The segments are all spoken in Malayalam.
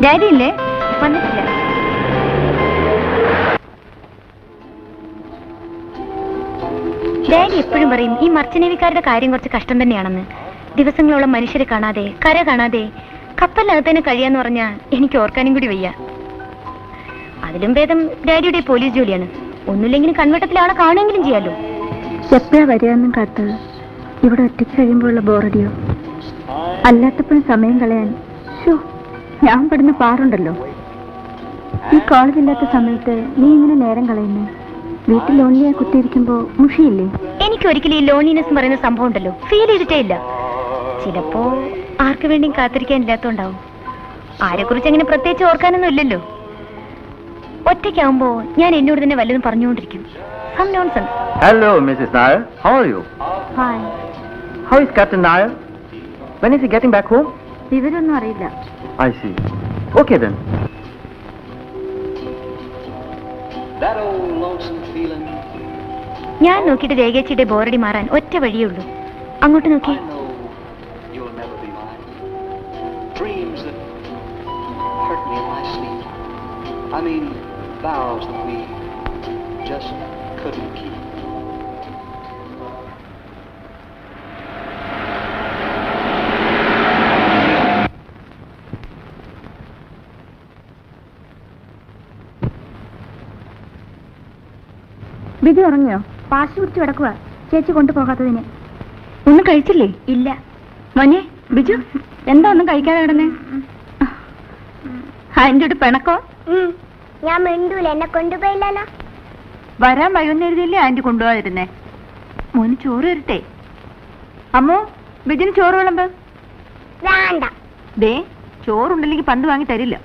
ഡാഡി ഇല്ലേ? വന്നിട്ടില്ല. ഡാഡി എപ്പോഴും പറയും ഈ മർച്ചനേവിക്കാരുടെ കാര്യം കുറച്ച് കഷ്ടം തന്നെയാണെന്ന്. ദിവസങ്ങളോളം മനുഷ്യരെ കാണാതെ, കര കാണാതെ കപ്പലിനകത്ത് തന്നെ കഴിയാന്ന് പറഞ്ഞാൽ എനിക്ക് ഓർക്കാനും കൂടി വയ്യ. അതിലും ഭേദം ഡാഡിയുടെ പോലീസ് ജോലിയാണ്. ഒന്നുമില്ലെങ്കിലും കൺവെട്ടത്തിൽ ആളെ കാണുമെങ്കിലും ചെയ്യാലോ. എപ്പോഴാ വരികയെന്നും കാത്ത് ഇവിടെ ഒറ്റയ്ക്ക് കഴിയുമ്പോഴുള്ള ബോറടിയോ? അല്ലാത്തപ്പോഴും സമയം കളയാൻ ഞാൻ പെടുന്ന പാറുണ്ടല്ലോ. ഈ കോളേജില്ലാത്ത സമയത്ത് നീ ഇങ്ങനെ നേരം കളയുന്നേ? വീട്ടിൽ ലോണിയായി കുത്തിയിരിക്കുമ്പോ മുഷിയില്ലേ? എനിക്ക് ഒരിക്കലും ഈ ലോൺലിനെസ് പറയുന്ന സംഭവം ഉണ്ടല്ലോ ഫീൽ ചെയ്തിട്ടേ ഇല്ല. ചിലപ്പോ ആർക്ക് വേണ്ടിയും കാത്തിരിക്കാൻ ഇല്ലാത്തോണ്ടാവും. ആരെക്കുറിച്ച് അങ്ങനെ പ്രത്യേകിച്ച് ഓർക്കാനൊന്നും ഇല്ലല്ലോ. ഒറ്റയ്ക്കാവുമ്പോ ഞാൻ എന്നോട് തന്നെ വല്ലതും പറഞ്ഞുകൊണ്ടിരിക്കും. Some nonsense. Hello, Mrs. Nair. How are you? Hi. How is Captain Nair? When is he getting back home? വിവരമൊന്നും അറിയില്ല. I see. Okay then. That old lonesome feeling. ഞാൻ നോക്കിയിട്ട് രേഖേച്ചിയുടെ ബോറടി മാറാൻ ഒറ്റ വഴിയേ ഉള്ളൂ. അങ്ങോട്ട് നോക്കി. I know you'll never be mine. Dreams that hurt me in my sleep. I mean, vows that we just couldn't keep. വിധി ഉറങ്ങിയോ? പാശി പിടിച്ച് കിടക്കുക ചേച്ചി കൊണ്ടുപോകാത്തതിന്. ഒന്നും കഴിച്ചില്ലേ? ഇല്ല. മോനെ ബിജു, എന്താ ഒന്നും കഴിക്കാതെ കിടന്നേ? അതിൻ്റെ പിണക്കോ? ഞാൻ മിണ്ടൂല, എന്നെ കൊണ്ടുപോയില്ലല്ലോ. വരാൻ വൈകുന്നേരത്തില്ലേ ആന്റി കൊണ്ടുപോകാതിരുന്നേ? മോന് ചോറ് തരട്ടെ? അമ്മോ, ബിജുന് ചോറ് വിളമ്പ്. വേണ്ട. ദേ, ചോറുണ്ടല്ലെങ്കിൽ പണ്ട് വാങ്ങി തരില്ല.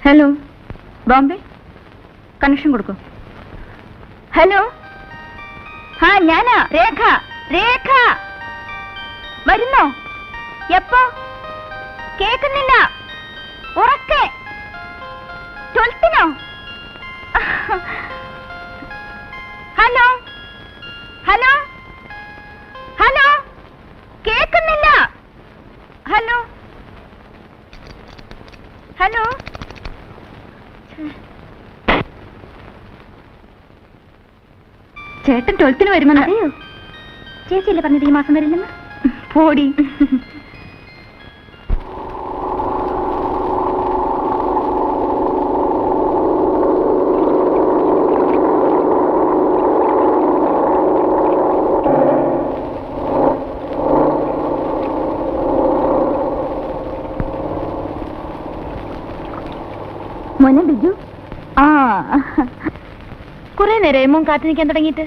ഹലോ, ബോംബെ കണക്ഷൻ കൊടുക്കും. ഹലോ, ആ ഞാനാ രേഖ. രേഖ വരുന്നോ? എപ്പോ? കേൾക്കുന്നില്ല. ഉറക്കെ 12-നോ? ഹലോ ഹലോ ഹലോ, കേൾക്കുന്നില്ല. Hello hello. ചേട്ടൻ 12-ന് വരുമെന്ന്. അതെയോ? ചേച്ചിയല്ലേ പറഞ്ഞത് ഈ മാസം വരില്ലെന്ന്? പോടി. മോനെ ബിജു, കുറെ നേരം മോൻ കാത്തു നിൽക്കാൻ തുടങ്ങിയിട്ട്.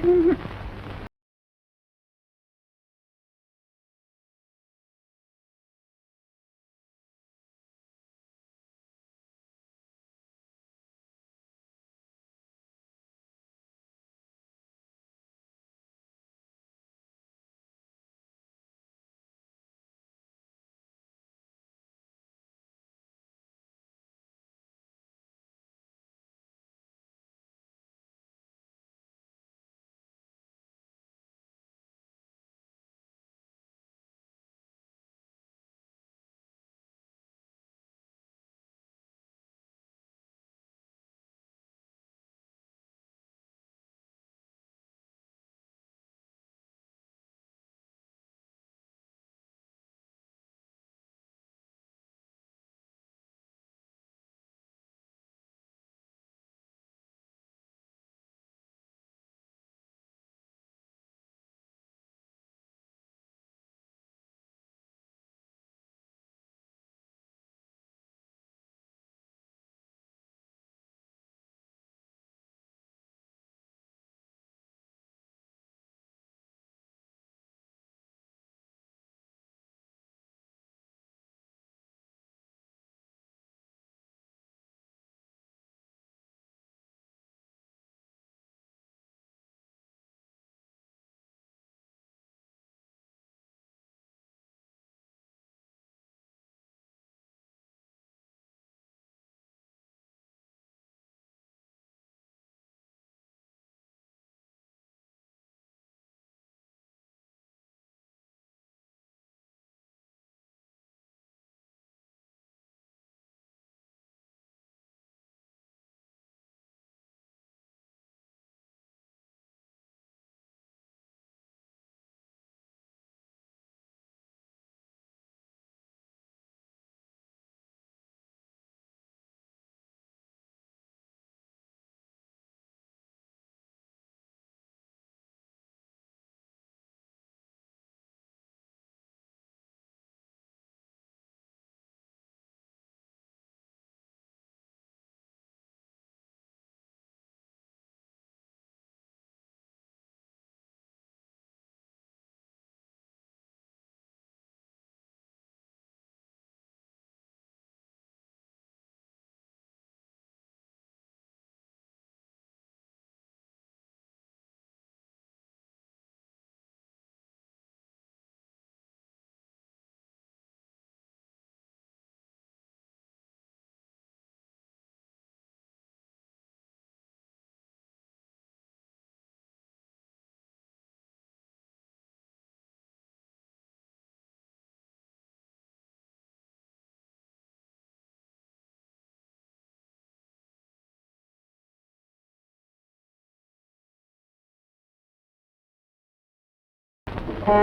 Well,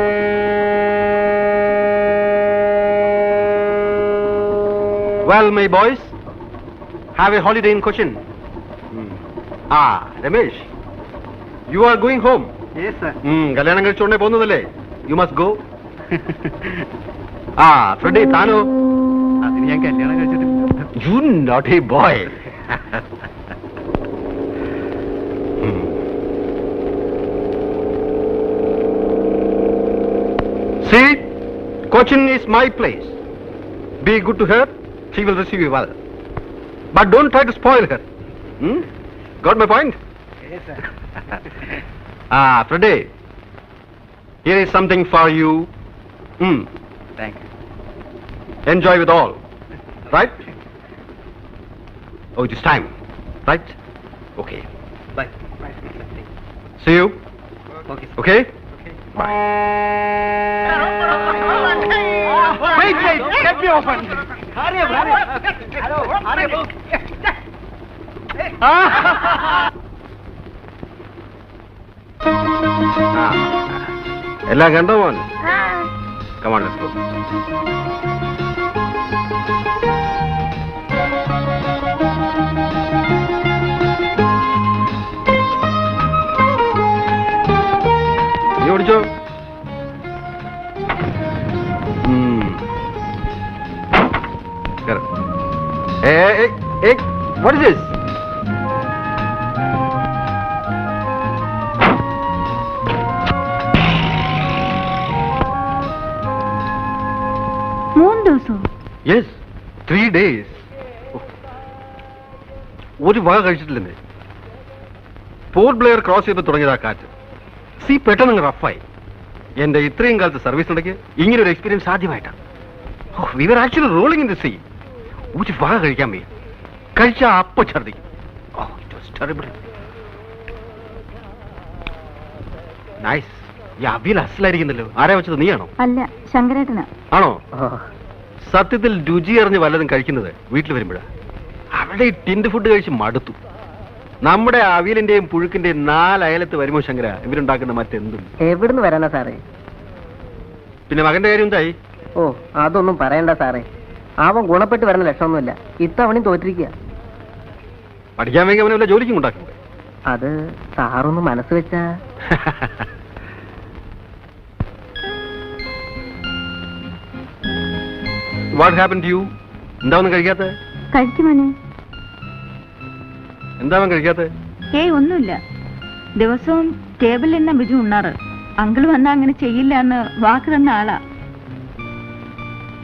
my boys, have a holiday in Cochin. Ramesh, you are going home. Yes, sir. കല്യാണം കഴിച്ചോണ്ടേ പോകുന്നതല്ലേ? You must go. Freddie, താനോ? അതിന് ഞാൻ കല്യാണം കഴിച്ചിട്ടില്ല. You naughty boy. See, Cochin is my place. Be good to her. She will receive you well. But don't try to spoil her. Got my point? Yes, sir. Freddie, here is something for you. Thank you. Enjoy with all. Right? Oh, it is time. Right? Okay. Bye. See you. Okay. Okay? Bye. Wait, let me open. Hurry up. Hello, hurry up. എല്ലാം കണ്ടോ മോൻ? ആ Come on, let's go. നീ ഓടിച്ചോ. What is this? Yes, 3 days. ഒരു വക കഴിച്ചിട്ടില്ലെന്നേ. പോർട്ട് ബ്ലെയർ ക്രോസ് ചെയ്ത് തുടങ്ങിയതാ കാറ്റ്. സീ പെട്ടെന്ന് റഫായി. എന്റെ ഇത്രയും കാലത്ത് സർവീസിനിടയ്ക്ക് ഇങ്ങനെ ഒരു എക്സ്പീരിയൻസ് ആദ്യമായിട്ടാണ്. We were actually rolling in the sea. ഒരു വക കഴിക്കാൻ വയ്യ. കഴിച്ചാ അപ്പ ഛർദിക്കും. It was terrible. നൈസ്. ഈ അവിയൽ അസലായിരിക്കുന്നല്ലോ. ആരാ വെച്ചത്, നീയാണോ? അല്ല, ശങ്കരേട്ടനാ. ആണോ? സത്യത്തിൽ രുചി അറിഞ്ഞ് വല്ലതും കഴിക്കുന്നത് വീട്ടിൽ വരുമ്പോഴാണ്. അവിടെ ഈ ടിൻഡ് ഫുഡ് കഴിച്ച് മടുത്തു. നമ്മുടെ അവിയലിന്റെയും പുഴുക്കിന്റെയും 4 അയലത്ത് വരുമോ ശങ്കര ഇവരുണ്ടാക്കുന്ന മറ്റെന്തും? എവിടുന്ന് വരാനാ സാറേ? പിന്നെ മകന്റെ കാര്യം എന്തായി? ഓ, അതൊന്നും പറയണ്ട സാറേ. അവൻ ഗുണപ്പെട്ട് വരുന്ന ലക്ഷണമൊന്നുമില്ല. ഇത്തവണയും തോറ്റിരിക്കുക. പഠിക്കാൻ വേണ്ടി അവനെ വല്ല ജോലിക്കും ഉണ്ടാക്കണ്ടേ? അത് സാറൊന്ന് മനസ്സ് വെച്ചാ. What happen to you? എന്താ ഒന്നും കഴിക്കാത്ത? കഴിക്കുമോനെ? എന്താ അവൻ കഴിക്കാത്ത? ഒന്നുമില്ല. ദിവസവും ടേബിളിൽ തന്നെ ബിജു ഉണ്ണാറ്. അങ്കിൾ വന്നാ അങ്ങനെ ചെയ്യില്ല എന്ന് വാക്ക് തന്ന ആളാ.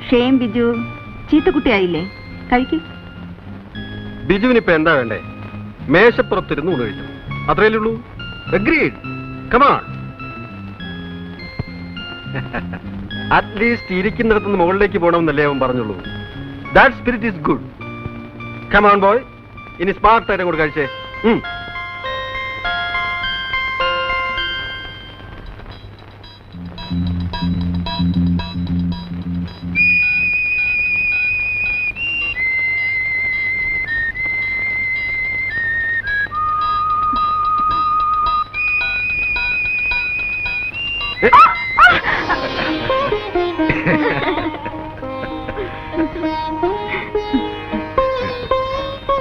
ഷേം ബിജു, ചീത്തക്കുട്ടിയായില്ലേ? കഴിക്കും. ബിജുവിനിപ്പോ എന്താ വേണ്ടേ? മേശപ്പുറത്തിരുന്ന് ഊണ് കഴിച്ചു, അത്രയല്ലേ ഉള്ളൂ. അഗ്രീഡ്. Come on. അറ്റ്ലീസ്റ്റ് ഇരിക്കുന്നിടത്തുനിന്ന് മുകളിലേക്ക് പോകണമെന്നല്ലേ അവൻ പറഞ്ഞുള്ളൂ. That spirit is good. Come on boy. ഇനി സ്മാർട്ടായിട്ട് കൂടെ കഴിച്ചേ.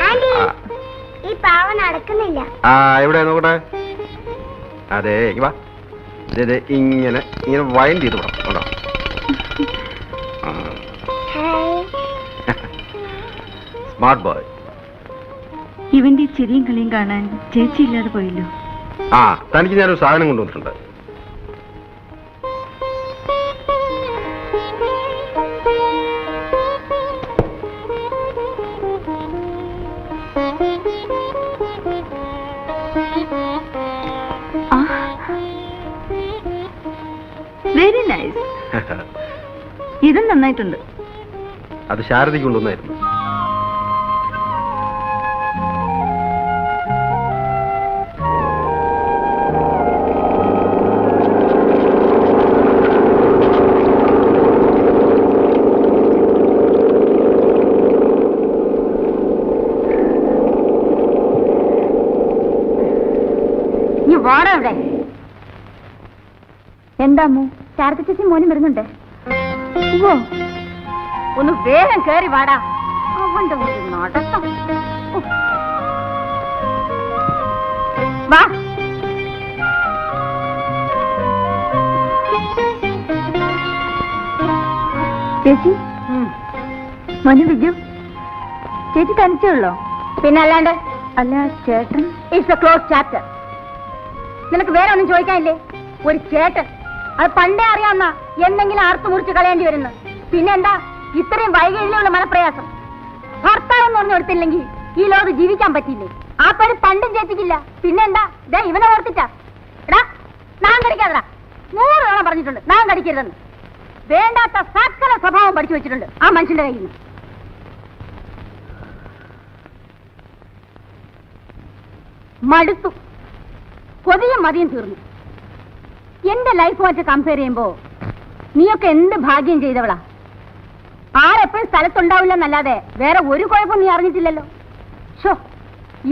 ആന്റി, ഈ പാവ നടക്കുന്നില്ല. എവിടെ നോക്കട്ടെ. അതെ, വാ. ഇങ്ങനെ ഇങ്ങനെ വൈൻഡ് ചെയ്ത് വിടാം. കേട്ടോ, സ്മാർട്ട് ബോയ്. ഇവന്റെ ഈ ചിരിയും കളിയും കാണാൻ ചേച്ചി ഇല്ലാതെ പോയല്ലോ. തനിക്ക് ഞാനൊരു സാധനം കൊണ്ടുവന്നിട്ടുണ്ട്. Very nice. ഇതും നന്നായിട്ടുണ്ട്. അത് ശാരദയ്ക്ക് കൊണ്ടുവന്നായിരുന്നു. എന്താ അമ്മു? ശാരദ ചേച്ചി മോനും വരുന്നുണ്ട്. ഓ, ഒന്ന് വേഗം കേറി വാടാ. അവന്റെ ഒരു നടത്തം. വാ. ചേച്ചി, മോന് ബിജു, ചേച്ചി തനിച്ചേ ഉള്ളോ? പിന്നെ അല്ലാണ്ട്. അല്ല ചേട്ടൻ. It's A close chapter. നിനക്ക് വേറെ ഒന്നും ചോദിക്കാനില്ലേ? ഒരു ചേട്ടൻ, അത് പണ്ടേ അറിയാവുന്ന എന്തെങ്കിലും ആർത്തു മുറിച്ച് കളയേണ്ടി വരുന്നു. പിന്നെ എന്താ ഇത്രയും വൈകല്യമുള്ള മനപ്രയാസം? ഭർത്താവെന്ന് പറഞ്ഞു കൊടുത്തില്ലെങ്കിൽ ഈ ലോകം ജീവിക്കാൻ പറ്റില്ലേ? ആ പണി പണ്ടും ചേച്ചിക്കില്ല. പിന്നെ എന്താ ഇവനെ ഓർത്തിട്ടാ? എടാ, നാം കടിക്കാതടാ. 100 തവണ പറഞ്ഞിട്ടുണ്ട് നാം കടിക്കരുതെന്ന്. വേണ്ടാത്ത സകല സ്വഭാവം പഠിച്ചു വെച്ചിട്ടുണ്ട് ആ മനുഷ്യന്റെ കയ്യിൽ നിന്ന്. മടുത്തു. കൊതിയും മതിയും തീർന്നു. എന്റെ ലൈഫുമായിട്ട് കമ്പയർ ചെയ്യുമ്പോ നീയൊക്കെ എന്ത് ഭാഗ്യം ചെയ്തവളാ. ആരെപ്പോഴും സ്ഥലത്തുണ്ടാവില്ലെന്നല്ലാതെ വേറെ ഒരു കുഴപ്പം നീ അറിഞ്ഞിട്ടില്ലല്ലോ. ഷോ,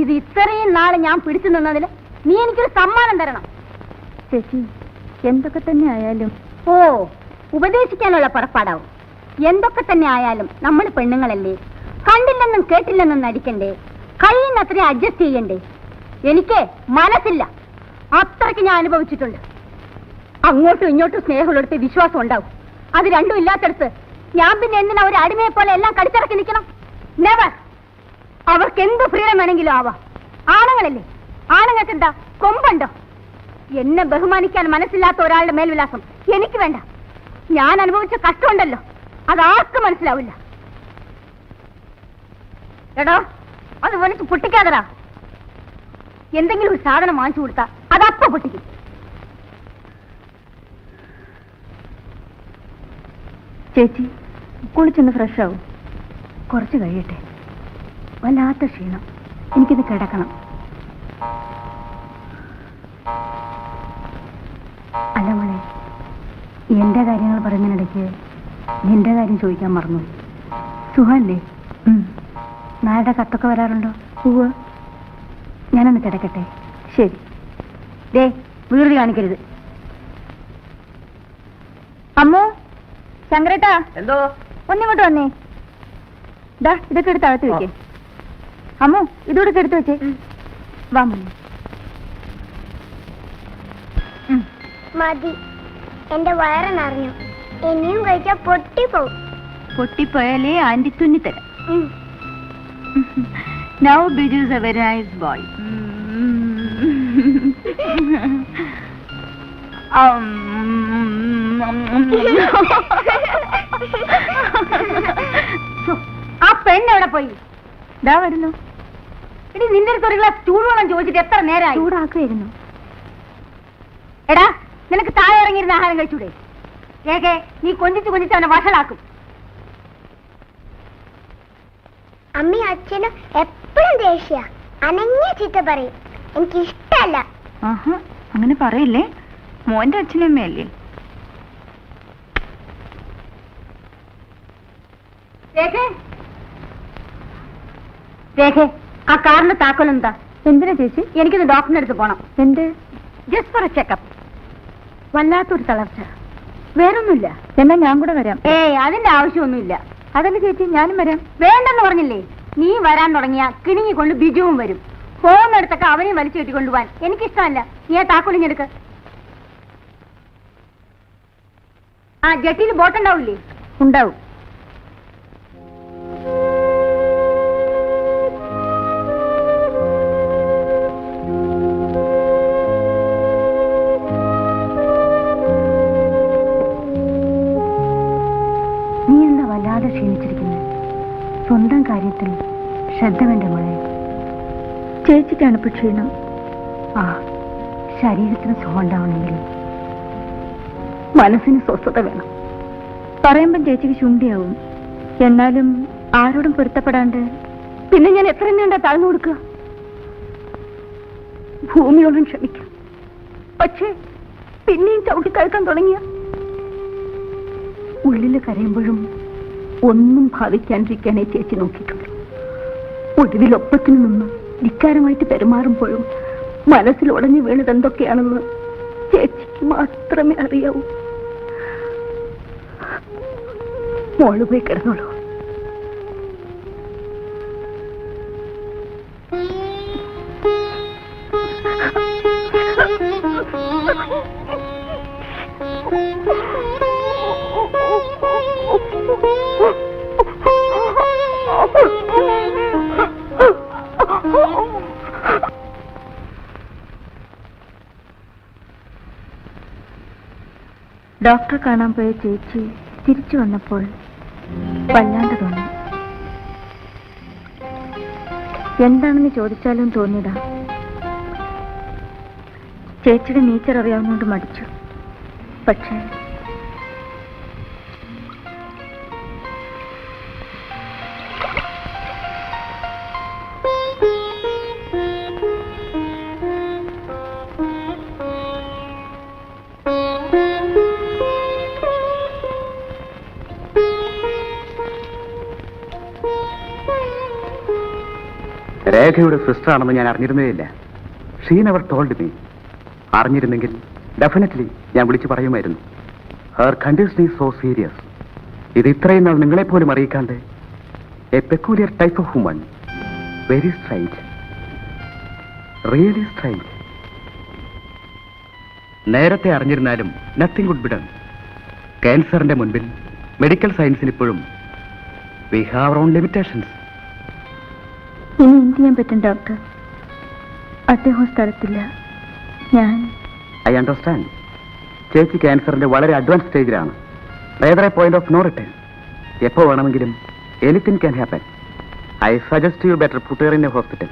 ഇത് ഇത്രയും നാളെ ഞാൻ പിടിച്ചു നിന്നതിന് നീ എനിക്കൊരു സമ്മാനം തരണം. ചേച്ചി, എന്തൊക്കെ തന്നെ ആയാലും. ഓ, ഉപദേശിക്കാനുള്ള പുറപ്പാടാവും. എന്തൊക്കെ തന്നെ ആയാലും നമ്മൾ പെണ്ണുങ്ങളല്ലേ, കണ്ടില്ലെന്നും കേട്ടില്ലെന്നും നടിക്കണ്ടേ, കഴിയുന്നത്രയും അഡ്ജസ്റ്റ് ചെയ്യണ്ടേ. എനിക്ക് മനസ്സില്ല, അത്രയ്ക്ക് ഞാൻ അനുഭവിച്ചിട്ടുണ്ട്. അങ്ങോട്ടും ഇങ്ങോട്ടും സ്നേഹമുള്ളിടത്ത് വിശ്വാസം ഉണ്ടാവും. അത് രണ്ടും ഇല്ലാത്തടത്ത് ഞാൻ പിന്നെ എന്തിനാ ഒരു അടിമയെ പോലെ എല്ലാം കടിച്ചിറക്കി നിൽക്കണം? നെവർ. അവർക്ക് എന്ത് ഫ്രീഡം വേണമെങ്കിലും ആവാം. ആണുങ്ങളല്ലേ, ആണുങ്ങൾക്ക് എന്താ കൊമ്പുണ്ടോ? എന്നെ ബഹുമാനിക്കാൻ മനസ്സില്ലാത്ത ഒരാളുടെ മേൽവിലാസം എനിക്ക് വേണ്ട. ഞാൻ അനുഭവിച്ച കഷ്ടമുണ്ടല്ലോ, അതാർക്കും മനസ്സിലാവില്ല. എടോ, അത് വലിച്ച് പൊട്ടിക്കാതടാ. എന്തെങ്കിലും ഒരു സാധനം വാങ്ങിച്ചു കൊടുത്താ അതപ്പ പൊട്ടിക്കും. ചേച്ചി, കുളിച്ചൊന്ന് ഫ്രഷ് ആവും. കുറച്ച് കഴിയട്ടെ. വല്ലാത്ത ക്ഷീണം, എനിക്കിത് കിടക്കണം. അല്ല മോളെ, എന്റെ കാര്യങ്ങൾ പറയുന്നതിനിടയ്ക്ക് നിന്റെ കാര്യം ചോദിക്കാൻ മറന്നു. സുഖല്ലേ? നായുടെ കത്തൊക്കെ വരാറുണ്ടോ? ഉവ്വ്. ഞാനൊന്ന് കിടക്കട്ടെ. ശരി. ദേ, വീട് കാണിക്കരുത്. അമ്മോ, ശങ്കരേട്ടാ, എന്തോ ഒന്നിങ്ങോട്ട് വന്നേ. ദാ ഇതൊക്കെ എടുത്ത് അകത്ത് വെക്കേ. അമ്മോ, ഇതോടെ എടുത്ത് വെച്ചേ. വാ മോനെ. മതി, എന്റെ വയറ് നിറഞ്ഞു. ഇനിയും കഴിച്ചാ പൊട്ടിപ്പോവും. പൊട്ടിപ്പോയാലേ anti തുന്നിത്തരാം. Now Biju is a very nice boy. ആ പെണ്ണ് എവിടെ പോയി? ഇതാ വരുന്നു. ഇനി നിന്റെ അടുത്ത് ഒരു ഗ്ലാസ് ചൂടുവെള്ളം ചോദിച്ചിട്ട് എത്ര നേരമായി? ചൂടാക്കുമായിരുന്നു. എടാ, നിനക്ക് താഴെ ഇറങ്ങിയിരുന്ന ആഹാരം കഴിച്ചൂടെ? കേക്കെ, നീ കൊഞ്ചിച്ച് കൊഞ്ചിച്ച് അവനെ വഷളാക്കും. അമ്മയും അച്ഛനും എപ്പോഴും ദേഷ്യ, അനങ്ങിയ ചീത്ത പറയും. എനിക്കിഷ്ടല്ല. അങ്ങനെ പറയില്ലേ, മോന്റെ അച്ഛനും അമ്മയല്ലേ. രേഖ, ആ കാറിന്റെ താക്കോൽ എന്താ? എന്തിനാ ചേച്ചി? എനിക്കിത് ഡോക്ടറിന്റെ അടുത്ത് പോണം. എന്ത്? Just for A checkup. വല്ലാത്തൊരു തളർച്ച. വേറൊന്നുമില്ല. എന്നാ ഞാൻ കൂടെ വരാം. അതിന്റെ ആവശ്യമൊന്നുമില്ല. അതല്ല ചേച്ചി, ഞാനും വരാം. വേണ്ടെന്ന് പറഞ്ഞില്ലേ? നീ വരാൻ തുടങ്ങിയ കിണിങ്ങിക്കൊണ്ട് ബിജുവും വരും. പോകുന്നിടത്തൊക്കെ അവനെയും വലിച്ചു കെട്ടിക്കൊണ്ടുപോവാൻ എനിക്കിഷ്ടമല്ല. നീ ആ താക്കോലിഞ്ഞെടുക്ക്. ആ ജട്ടിയിൽ ബോട്ടുണ്ടാവില്ലേ? ഉണ്ടാവും. നീ എന്താ വല്ലാതെ ക്ഷീണിച്ചിരിക്കുന്നത്? സ്വന്തം കാര്യത്തിൽ ശ്രദ്ധ വേണ്ട മോളെ. ചേച്ചിക്കാണ് ഇപ്പൊ ക്ഷീണം. ആ, ശരീരത്തിന് സുഖം ഉണ്ടാവണമെങ്കിൽ മനസ്സിന് സ്വസ്ഥത വേണം. പറയുമ്പം ചേച്ചിക്ക് ശുണ്ടിയാവും. എന്നാലും ആരോടും പൊരുത്തപ്പെടാണ്ട് പിന്നെ ഞാൻ എത്ര നീണ്ട താഴ്ന്നു കൊടുക്കുക? ഭൂമിയോടും ക്ഷമിക്കാം, പക്ഷേ പിന്നെയും ചവിട്ടി കഴിക്കാൻ തുടങ്ങിയ ഉള്ളില് കരയുമ്പോഴും ഒന്നും ഭാവിക്കാണ്ടിരിക്കാനേ ചേച്ചി നോക്കിയിട്ടുള്ളൂ. ഒടുവിലൊപ്പത്തിന് നിന്ന് ധിക്കാരമായിട്ട് പെരുമാറുമ്പോഴും മനസ്സിൽ ഉടഞ്ഞു വീണത് എന്തൊക്കെയാണെന്ന് ചേച്ചിക്ക് മാത്രമേ അറിയാവൂ. മോള് പോയി കിടന്നോളൂ. ഡോക്ടറെ കാണാൻ പോയ ചേച്ചി തിരിച്ചു വന്നപ്പോൾ വല്ലാണ്ട് തോന്നി. എന്താണെന്ന് ചോദിച്ചാലും തോന്നിയതാ. ചേച്ചിയുടെ നേച്ചർ അറിയാവുന്നതുകൊണ്ട് മടിച്ചു. പക്ഷേ രേഖയുടെ സിസ്റ്റർ ആണെന്ന് ഞാൻ അറിഞ്ഞിരുന്നേയില്ല. She never told me. അറിഞ്ഞിരുന്നെങ്കിൽ ഡെഫിനറ്റ്ലി ഞാൻ വിളിച്ചു പറയുമായിരുന്നു. Her condition is so serious. ഇത് ഇത്രയും നാൾ നിങ്ങളെപ്പോലും അറിയിക്കാണ്ട് a peculiar type of woman. Very strange, really strange. നേരത്തെ അറിഞ്ഞിരുന്നാലും നത്തിങ് വുഡ് ബി ഡൺ. ക്യാൻസറിന്റെ മുൻപിൽ മെഡിക്കൽ സയൻസിന് ഇപ്പോഴും we have our own limitations. ഇനി എന്ത് ചെയ്യാൻ പറ്റും ഡോക്ടർ? അദ്ദേഹം സ്ഥലത്തില്ല. ഞാൻ ഐ അണ്ടർസ്റ്റാൻഡ്. ചേച്ചി ക്യാൻസറിന്റെ വളരെ അഡ്വാൻസ് സ്റ്റേജിലാണ്. Rather a point of no return. എപ്പോ വേണമെങ്കിലും anything can happen. I suggest you better put her in a hospital.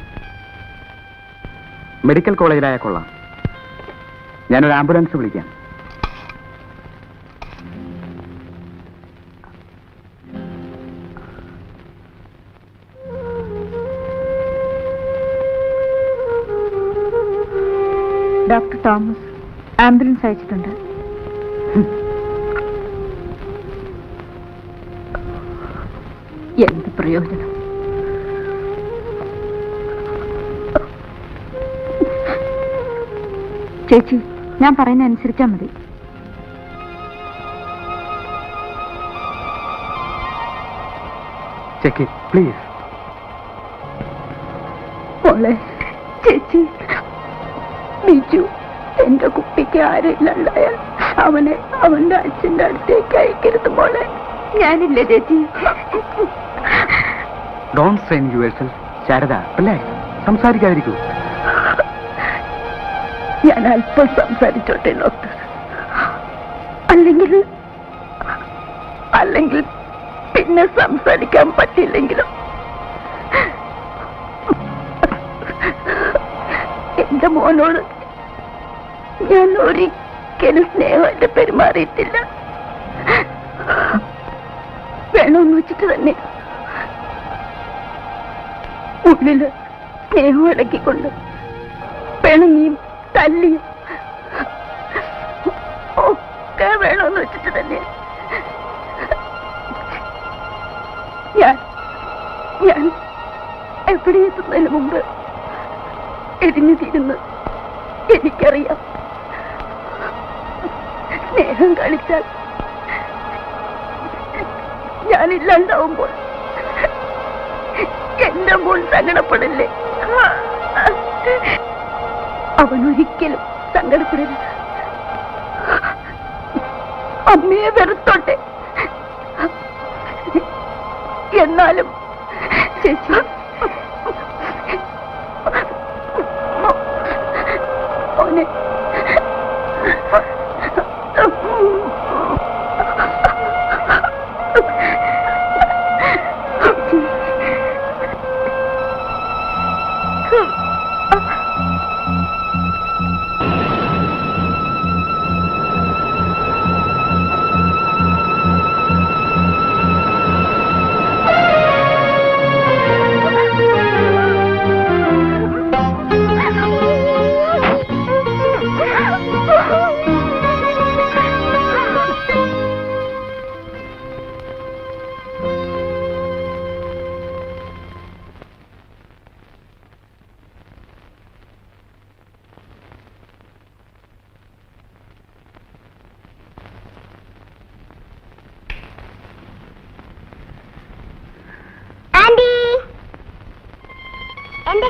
Medical കോളേജിലായ കൊള്ളാം. ഞാനൊരു ആംബുലൻസ് വിളിക്കാം. ഡോക്ടർ തോമസ് ആംബുലൻസ് അയച്ചിട്ടുണ്ട്. എന്ത് പ്രയോജനം? ചേച്ചി, ഞാൻ പറയുന്ന അനുസരിച്ചാ മതി. Check please. മോളെ, ചേച്ചി, ബിജു എന്റെ കുട്ടിക്ക് ആരില്ലാണ്ടായാൽ അവനെ അവന്റെ അച്ഛന്റെ അടുത്തേക്ക് അയക്കരുത് മോളെ. ഞാനില്ല ചേച്ചി. Don't strain yourself. Sharada, relax. സംസാരിക്കാതിരിക്കൂ. ഞാൻ അല്പം സംസാരിച്ചോട്ടെ ഡോക്ടർ. അല്ലെങ്കിൽ പിന്നെ സംസാരിക്കാൻ പറ്റില്ലെങ്കിലും എന്റെ മോനോട് ഞാൻ ഒരിക്കലും സ്നേഹമായിട്ട് പെരുമാറിയിട്ടില്ല. വേണമെന്ന് വെച്ചിട്ട് തന്നെ ഉള്ളില് സ്നേഹം ഇടക്കിക്കൊണ്ട് പിണങ്ങിയും തല്ലിയും ഒക്കെ വേണമെന്ന് വെച്ചിട്ട് തന്നെ ഞാൻ എവിടെ എത്തുന്നതിന് മുമ്പ് എരിഞ്ഞു തീരുന്നു. എനിക്കറിയാം, സ്നേഹം കളിച്ചാൽ ഞാനില്ലാണ്ടാവുമ്പോൾ എന്റെ മോൻ സങ്കടപ്പെടില്ലേ? അവനൊരിക്കലും സങ്കടപ്പെടില്ല. അമ്മയെ വെറുത്തോട്ടെ. എന്നാലും ചേച്ചി, മോനെ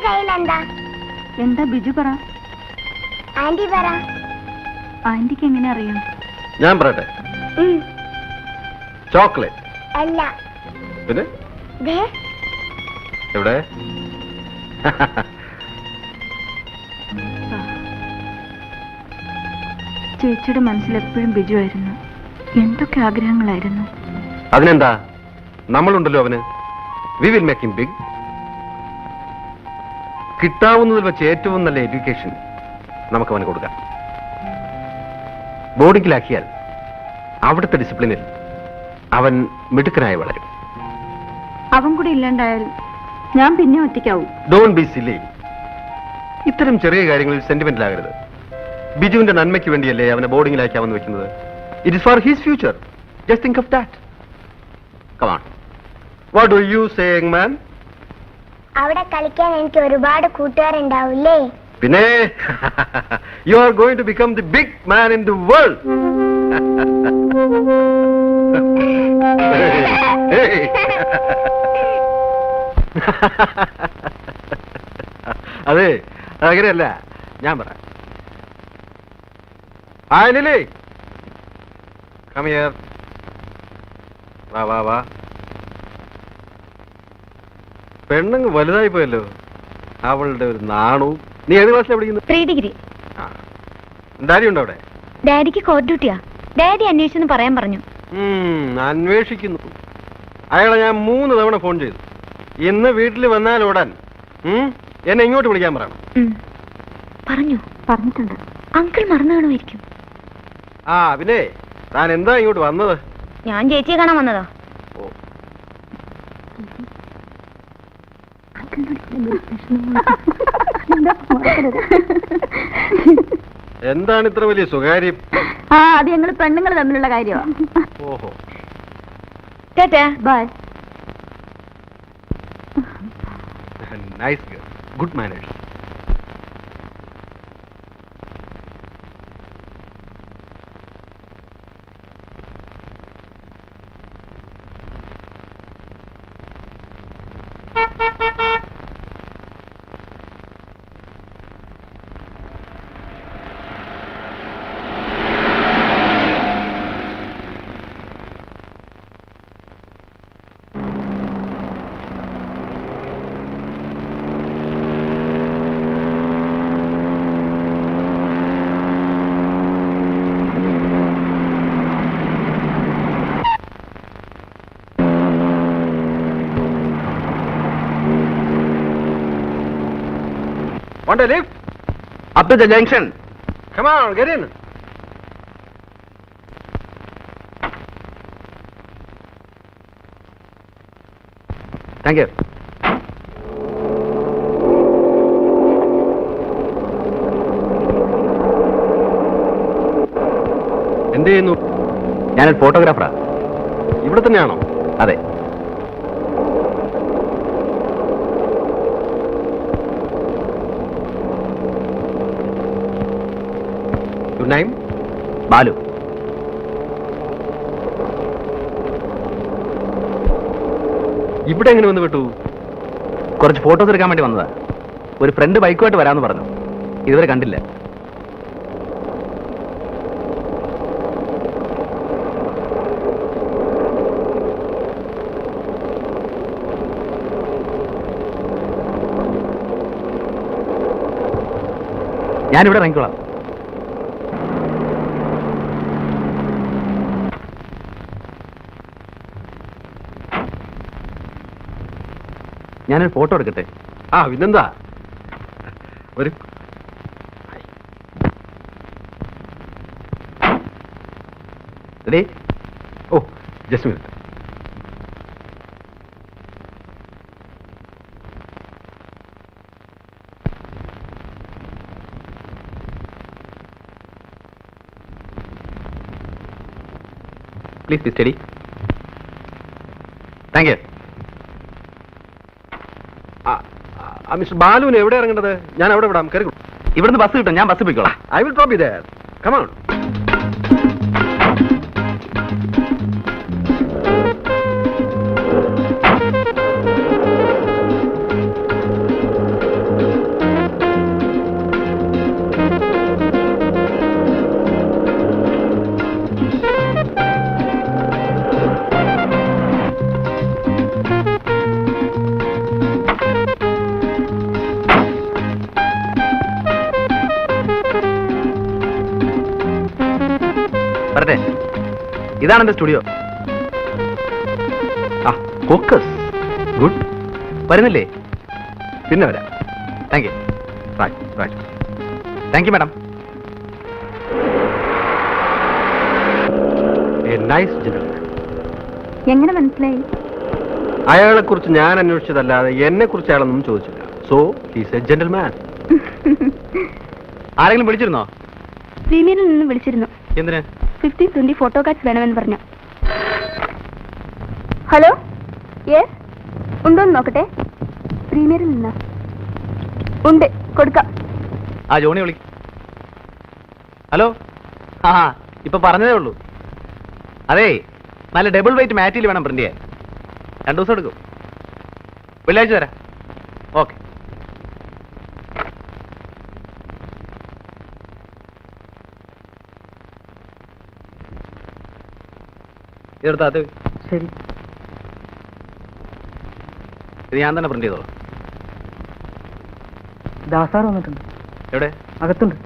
കയ്യിൽ എന്താ? എന്താ ബിജു പറ. ആന്റി പറ. ആന്റിക്ക് എങ്ങനെ അറിയാം? ഞാൻ പറയട്ടെ. ചോക്ലേറ്റ് അല്ല. പിന്നെ ദേ എവിടെ? ചേച്ചിയുടെ മനസ്സിൽ എപ്പോഴും ബിജു ആയിരുന്നു. എന്തൊക്കെ ആഗ്രഹങ്ങളായിരുന്നു. അതിനെന്താ, നമ്മളുണ്ടല്ലോ അവന്. We will make him big. കിട്ടാവുന്നതിൽ വെച്ച് ഏറ്റവും നല്ല എഡ്യൂക്കേഷൻ നമുക്ക് അവന് കൊടുക്കാം. ബോർഡിങ്ങിലാക്കിയാൽ അവിടുത്തെ ഡിസിപ്ലിനിൽ അവൻ മിടുക്കനായി വളരും. അവൻ കൂടി ഇല്ലാണ്ടായാൽ ഞാൻ പിന്നെ ഒറ്റയ്ക്കാവും. Don't be silly. ഇത്തരം ചെറിയ കാര്യങ്ങളിൽ സെന്റിമെന്റിലാകരുത്. ബിജുവിന്റെ നന്മയ്ക്ക് വേണ്ടിയല്ലേ അവനെ ബോർഡിങ്ങിലാക്കാമെന്ന് വെക്കുന്നത്. It is for his future. Just think of that. Come on. What do you say, young man? അവിടെ കളിക്കാൻ എനിക്ക് ഒരുപാട് കൂട്ടുകാരുണ്ടാവില്ലേ? പിന്നെ you are going to become the big man in the world. അതെ, അങ്ങനെയല്ല. ഞാൻ പറയാം. Lily, come here. വാ വാ വാ. പെണ്ണങ്ങ് വലുതായി പോയല്ലോ. അവളുടെ ഒരു നാണവും. നീ ഏത് ക്ലാസ്സിലാണ് പഠിക്കുന്നത്? 3 ഡിഗ്രി. ഡാഡി ഉണ്ടോ അവിടെ? ഡാഡിക്ക് കോർട്ട് ഡ്യൂട്ടിയാ. ഡാഡി അന്വേഷിച്ചെന്ന് പറയാൻ പറഞ്ഞു. അന്വേഷിക്കുന്നു. അയാളെ ഞാൻ 3 തവണ ഫോൺ ചെയ്തു. ഇന്ന് വീട്ടിൽ വന്നാൽ ഓടാൻ എന്നെ ഇങ്ങോട്ട് വിളിക്കാൻ പറയണം. പറഞ്ഞിട്ടുണ്ട്. അങ്കിൾ മറന്നു കാണുമായിരിക്കും. പിന്നെ താൻ എന്താ ഇങ്ങോട്ട് വന്നത്? ഞാൻ ചേച്ചിയെ കാണാൻ വന്നതാ. ഓ, എന്താണ് ഇത്ര വലിയ സ്വകാര്യം? അത് ഞങ്ങൾ പെണ്ണുങ്ങൾ തമ്മിലുള്ള കാര്യമാണ്. ഓഹോ. Tata. Bye. Nice girl. Good manners. Want a lift? Up to the junction. Come on, get in. Thank you. എന്ത് ചെയ്യുന്നു? ഞാനൊരു ഫോട്ടോഗ്രാഫറാ. ഇവിടെ തന്നെയാണോ? അതെ. Your name? ബാലു. ഇവിടെ എങ്ങനെ വന്ന് വിട്ടു? കുറച്ച് ഫോട്ടോസ് എടുക്കാൻ വേണ്ടി വന്നതാ. ഒരു ഫ്രണ്ട് ബൈക്കുമായിട്ട് വരാമെന്ന് പറഞ്ഞു. ഇതുവരെ കണ്ടില്ല. ഞാനിവിടെ ഇറങ്ങിക്കോളാം. ഞാനൊരു ഫോട്ടോ എടുക്കട്ടെ? പിന്നെന്താ. ഒരു റെഡി? ഓ, just minute. Please be steady. Thank you. Mister ബാലുവിന് എവിടെ ഇറങ്ങേണ്ടത്? ഞാൻ അവിടെ വിടാം. കയറി. ഇവിടുന്ന് ബസ് കിട്ടും. ഞാൻ ബസ് പോയിക്കോളാം. I will drop you there. Come on. ഇതാണ് എന്റെ സ്റ്റുഡിയോ. ആ ഫോക്കസ് ഗുഡ്. വരുന്നില്ലേ? പിന്നെ വരാം. Thank you. Right. Thank you madam. A nice gentleman. എങ്ങനെ മനസ്സിലായി? അയാളെ കുറിച്ച് ഞാൻ അന്വേഷിച്ചതല്ലാതെ എന്നെ കുറിച്ച് അയാളൊന്നും ചോദിച്ചില്ല. So he's A gentleman. ആരെങ്കിലും വിളിച്ചിരുന്നോ? പ്രീമിയറിൽ നിന്ന് വിളിച്ചിരുന്നു. എന്തിന്? 50-20 ഫോട്ടോ കാർഡ്സ് വേണമെന്ന് പറഞ്ഞു. ഹലോ, യെസ്, ഉണ്ടോന്ന് നോക്കട്ടെ. പ്രീമിയറിൽ നിന്ന് ഉണ്ട്, കൊടുക്കാം. ആ ജോണി വിളി. ഹലോ. ആ ഇപ്പൊ പറഞ്ഞതേ ഉള്ളൂ. അതേ, നല്ല ഡബിൾ വെയിറ്റ് മാറ്റിൽ വേണം പ്രിന്റ് ചെയ്യാൻ. 2 ദിവസം എടുക്കും. വെള്ളിയാഴ്ച തരാം. ഓക്കെ. ഇതെടുത്താ അത് ശരി. ഇത് ഞാൻ തന്നെ പ്രിന്റ് ചെയ്തോളാം. ദാസാർ വന്നിട്ടുണ്ട്. എവിടെ? അകത്തുണ്ട്.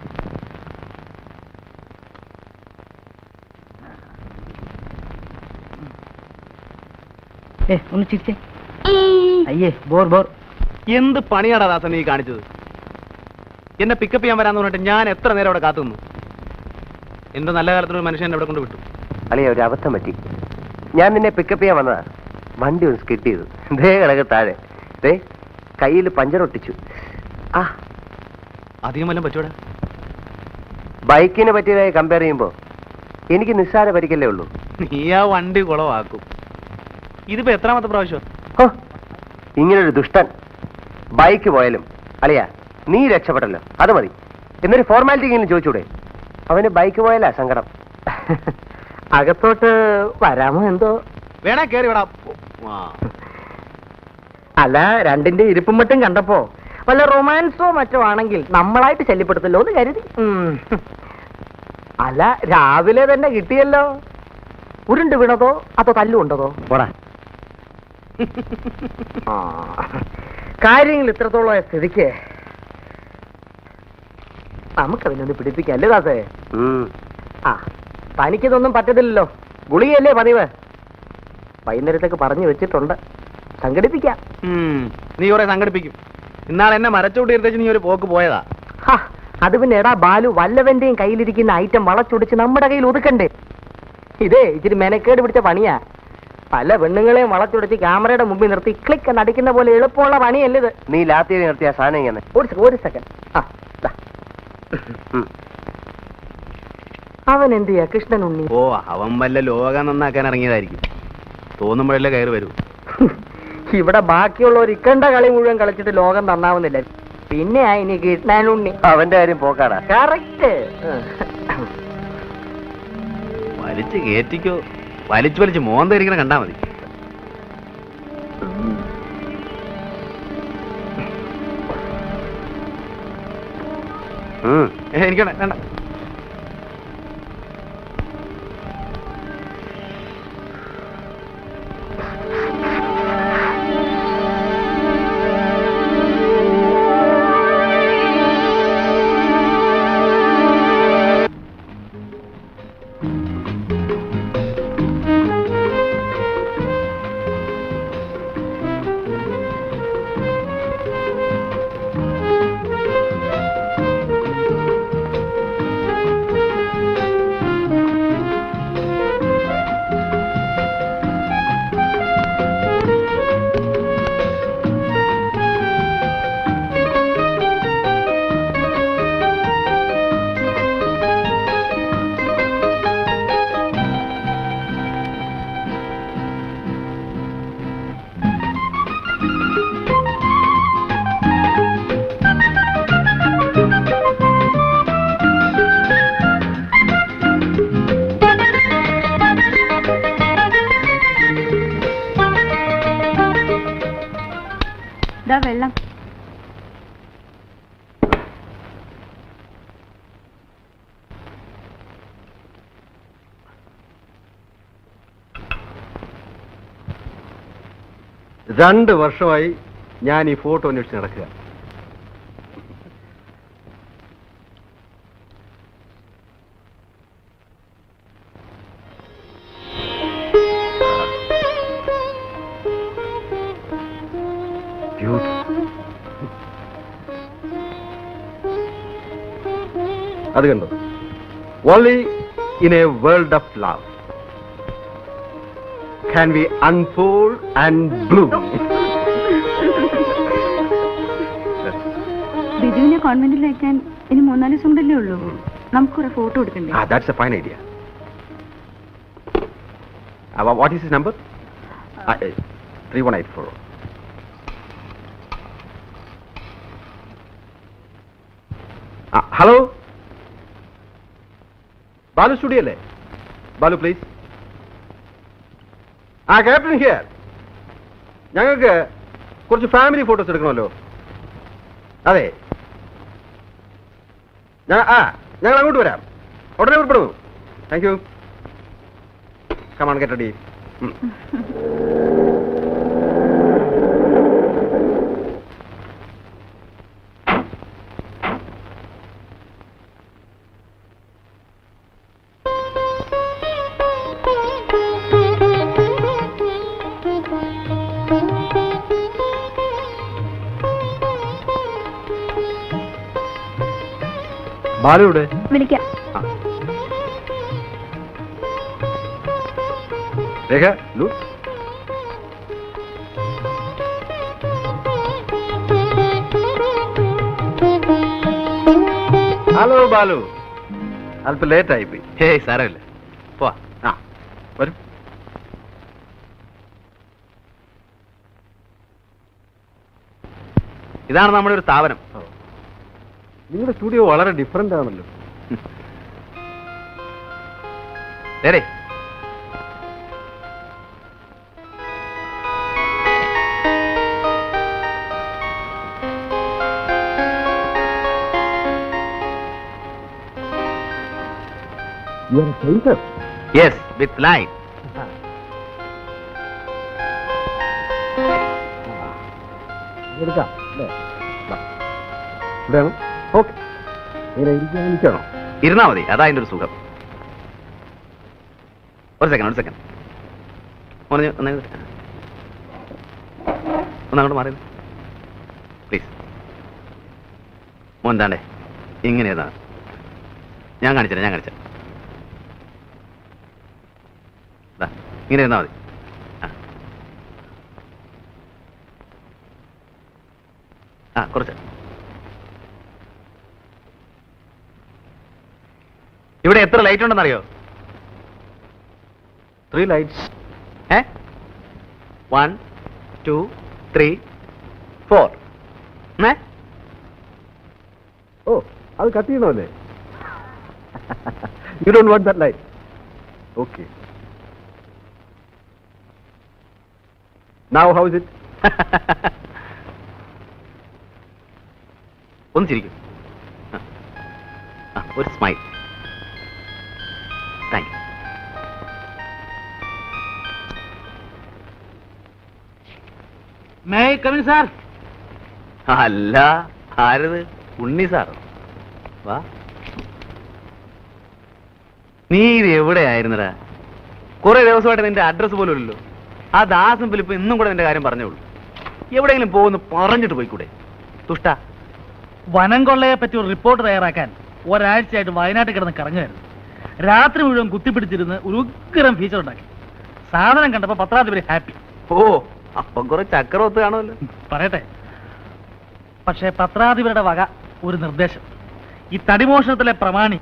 ഒന്ന് ചിരിച്ചേ. അയ്യേ, ബോർ. എന്ത് പണിയാടാ ദാസൻ നീ കാണിച്ചത്? എന്നെ പിക്കപ്പ് ചെയ്യാൻ വരാന്ന് പറഞ്ഞിട്ട് ഞാൻ എത്ര നേരം അവിടെ കാത്തു നിന്നു. എന്റെ നല്ല കാലത്തൊരു മനുഷ്യൻ അവിടെ കൊണ്ട് വിട്ടു. അളിയ, ഒരു അബദ്ധം പറ്റി. ഞാൻ നിന്നെ പിക്കപ്പ് ചെയ്യാൻ വന്നതാ. വണ്ടി ഒന്ന് സ്കിഡ് ചെയ്തു. ദേ കിടക്ക് താഴെ. ദേ കയ്യിൽ പഞ്ചർ ഒട്ടിച്ചു. ആ, അധികം വല്ലതും പറ്റൂടാ? ബൈക്കിനെ പറ്റിയതായി കമ്പയർ ചെയ്യുമ്പോ എനിക്ക് നിസ്സാര പരിക്കല്ലേ ഉള്ളൂ. നീ ആ വണ്ടി കുളവാക്കും. ഇതിപ്പോ എത്രാമത്തെ പ്രാവശ്യം? ഹോ, ഇങ്ങനൊരു ദുഷ്ടൻ. ബൈക്ക് പോയാലും അളിയ നീ രക്ഷപ്പെട്ടല്ലോ, അത് മതി. എന്നൊരു ഫോർമാലിറ്റി എങ്കിലും ചോദിച്ചൂടെ? അവന് ബൈക്ക് പോയാലാ സങ്കടം. അകത്തോട്ട് വരാമോ എന്തോ? വേണേ കേറി വിടാ. അല്ല, രണ്ടിന്റെ ഇരിപ്പും മറ്റും കണ്ടപ്പോ വല്ല റൊമാൻസോ മറ്റോ ആണെങ്കിൽ നമ്മളായിട്ട് ശല്യപ്പെടുത്തല്ലോ എന്ന് കരുതി. അല്ല, രാവിലെ തന്നെ കിട്ടിയല്ലോ. ഉരുണ്ട് വീണതോ അതോ തല്ലുകൊണ്ടതോ? പോടാ. കാര്യങ്ങൾ ഇത്രത്തോളം സ്ഥിതിക്ക് നമുക്കതിനൊന്ന് പിടിപ്പിക്കല്ലേ ദാസേ? ആ, തനിക്കിതൊന്നും പറ്റത്തില്ലല്ലോ. ഗുളികയല്ലേ പതിവ്. വൈകുന്നേരത്തേക്ക് പറഞ്ഞു വെച്ചിട്ടുണ്ട്. സംഘടിപ്പിക്കാം. നീ കുറെ സംഘടിപ്പിക്കും. ഇന്നാൾ എന്നെ മരച്ചോട്ടി എടുത്തേച്ച് നീ ഒരു പോക്ക് പോയതാ. അത് പിന്നെ എടാ ബാലു, വല്ലവന്റെയും കയ്യിലിരിക്കുന്ന ഐറ്റം വളച്ചൊടിച്ച് നമ്മുടെ കയ്യിൽ ഒതുക്കണ്ടേ? ഇതേ ഇച്ചിരി മെനക്കേട് പിടിച്ച പണിയാ. പല പെണ്ണുങ്ങളെയും വളച്ചൊടിച്ച് ക്യാമറയുടെ മുമ്പിൽ നിർത്തി ക്ലിക്ക് എന്ന് അടിക്കുന്ന പോലെ എളുപ്പമുള്ള പണിയല്ലേ ഇത്? നീ ലാത്തി നിർത്തിയ സാധനം ഇങ്ങനെ. ഒരു സെക്കൻഡ്. അവൻ എന്ത് ചെയ്യാ കൃഷ്ണൻ ഉണ്ണി? ഓ, അവൻ വല്ല ലോകം നന്നാക്കാൻ ഇറങ്ങിയതായിരിക്കും. തോന്നുമ്പോഴല്ലേ കയറി വരൂ. ഇവിടെ ബാക്കിയുള്ളവർ ഇക്കണ്ട കളി മുഴുവൻ കളിച്ചിട്ട് ലോകം നന്നാവുന്നില്ല. പിന്നെ ഇനി കൃഷ്ണൻ ഉണ്ണി. അവന്റെ കാര്യം പോക്കാടാ. കറക്റ്റ്. വലിച്ചു കയറ്റിക്കോ. വലിച്ചു മോന്തിരിക്കണ കണ്ടാ മതി. എനിക്കണ്ട വേണ്ട. വെള്ളം. രണ്ട് വർഷമായി ഞാൻ ഈ ഫോട്ടോ അന്വേഷിച്ച് നടക്കുക. അത് കണ്ടോ? Only in A world of love can we unfold and bloom. ബിജുവിനെ കോൺവെന്റിൽ അയക്കാൻ ഇനി 3-4 ദിവസം കൊണ്ടല്ലേ ഉള്ളൂ. നമുക്കൊരു ഫോട്ടോ എടുക്കണ്ടേ? That's a fine idea. What is his number? 3184. Hello? Balu studio അല്ലേ? Balu please. Captain here. ഞങ്ങൾക്ക് കുറച്ച് ഫാമിലി ഫോട്ടോസ് എടുക്കണമല്ലോ. അതെ, ഞങ്ങൾ അങ്ങോട്ട് വരാം. ഉടനെ പുറപ്പെടുന്നു. Thank you. Come on get ready. ബാലുവിടെ? വിളിക്കാം. രേഖ, ലു. ഹലോ ബാലു, അല്പം ലേറ്റ് ആയിപ്പോയി. ഹേയ് സാരമില്ല, പോവാ. വരും. ഇതാണ് നമ്മുടെ ഒരു സ്ഥാപനം. നിങ്ങളുടെ സ്റ്റുഡിയോ വളരെ ഡിഫറെന്റ് ആണല്ലോ. ശരി. Yes, with light. എടുക്കാം. ഇവിടെയാണ്. ഓക്കെ, ഇരിക്കണോ? ഇരുന്നാ മതി, അതാ അതിന്റെ ഒരു സുഖം. ഒരു സെക്കൻഡ് ഒന്നങ്ങോട്ട് മാറി പ്ലീസ്. മോൻ താണ്ടേ ഇങ്ങനെ ഏതാണ്? ഞാൻ കാണിച്ചാ ഇങ്ങനെ ഇരുന്നാ മതി. കുറച്ച് ഇവിടെ എത്ര ലൈറ്റ് ഉണ്ടെന്നറിയോ? 3 lights. 1 2 3 4. ഓ, അത് കട്ട് ചെയ്യണമല്ലേ? You don't want that light. Okay. Now how is it? ഒന്ന് ചിരിക്കും. ഒരു smile. Thank you. May come in sir? അല്ല, ആരത്? ഉണ്ണി സാറോ? വാ. നീ ഇത് എവിടെയായിരുന്നടാ? കുറെ ദിവസമായിട്ട് നിന്റെ അഡ്രസ് പോലും ഇല്ലല്ലോ. ആ ദാസും ഫിലിപ്പ് ഇന്നും കൂടെ നിന്റെ കാര്യം പറഞ്ഞോളൂ. എവിടെയെങ്കിലും പോകുന്നു പറഞ്ഞിട്ട് പോയിക്കൂടെ? തുഷ്ട. വനം കൊള്ളയെ പറ്റി ഒരു റിപ്പോർട്ട് തയ്യാറാക്കാൻ ഒരാഴ്ചയായിട്ട് വയനാട്ടിൽ കിടന്ന് കറങ്ങുമായിരുന്നു. രാത്രി മുഴുവൻ കുത്തിപ്പിടിച്ചിരുന്ന് ഒരു ഉഗ്രം ഫീച്ചർ ഉണ്ടാക്കി. സാധനം കണ്ടപ്പോ പത്രാധിപര് ഹാപ്പി. ഓ, അപ്പം കുറെ ചക്രവത്ത് കാണുമല്ലോ. പറയട്ടെ, പക്ഷേ പത്രാധിപരുടെ വക ഒരു നിർദ്ദേശം. ഈ തടിമോഷണത്തിലെ പ്രമാണി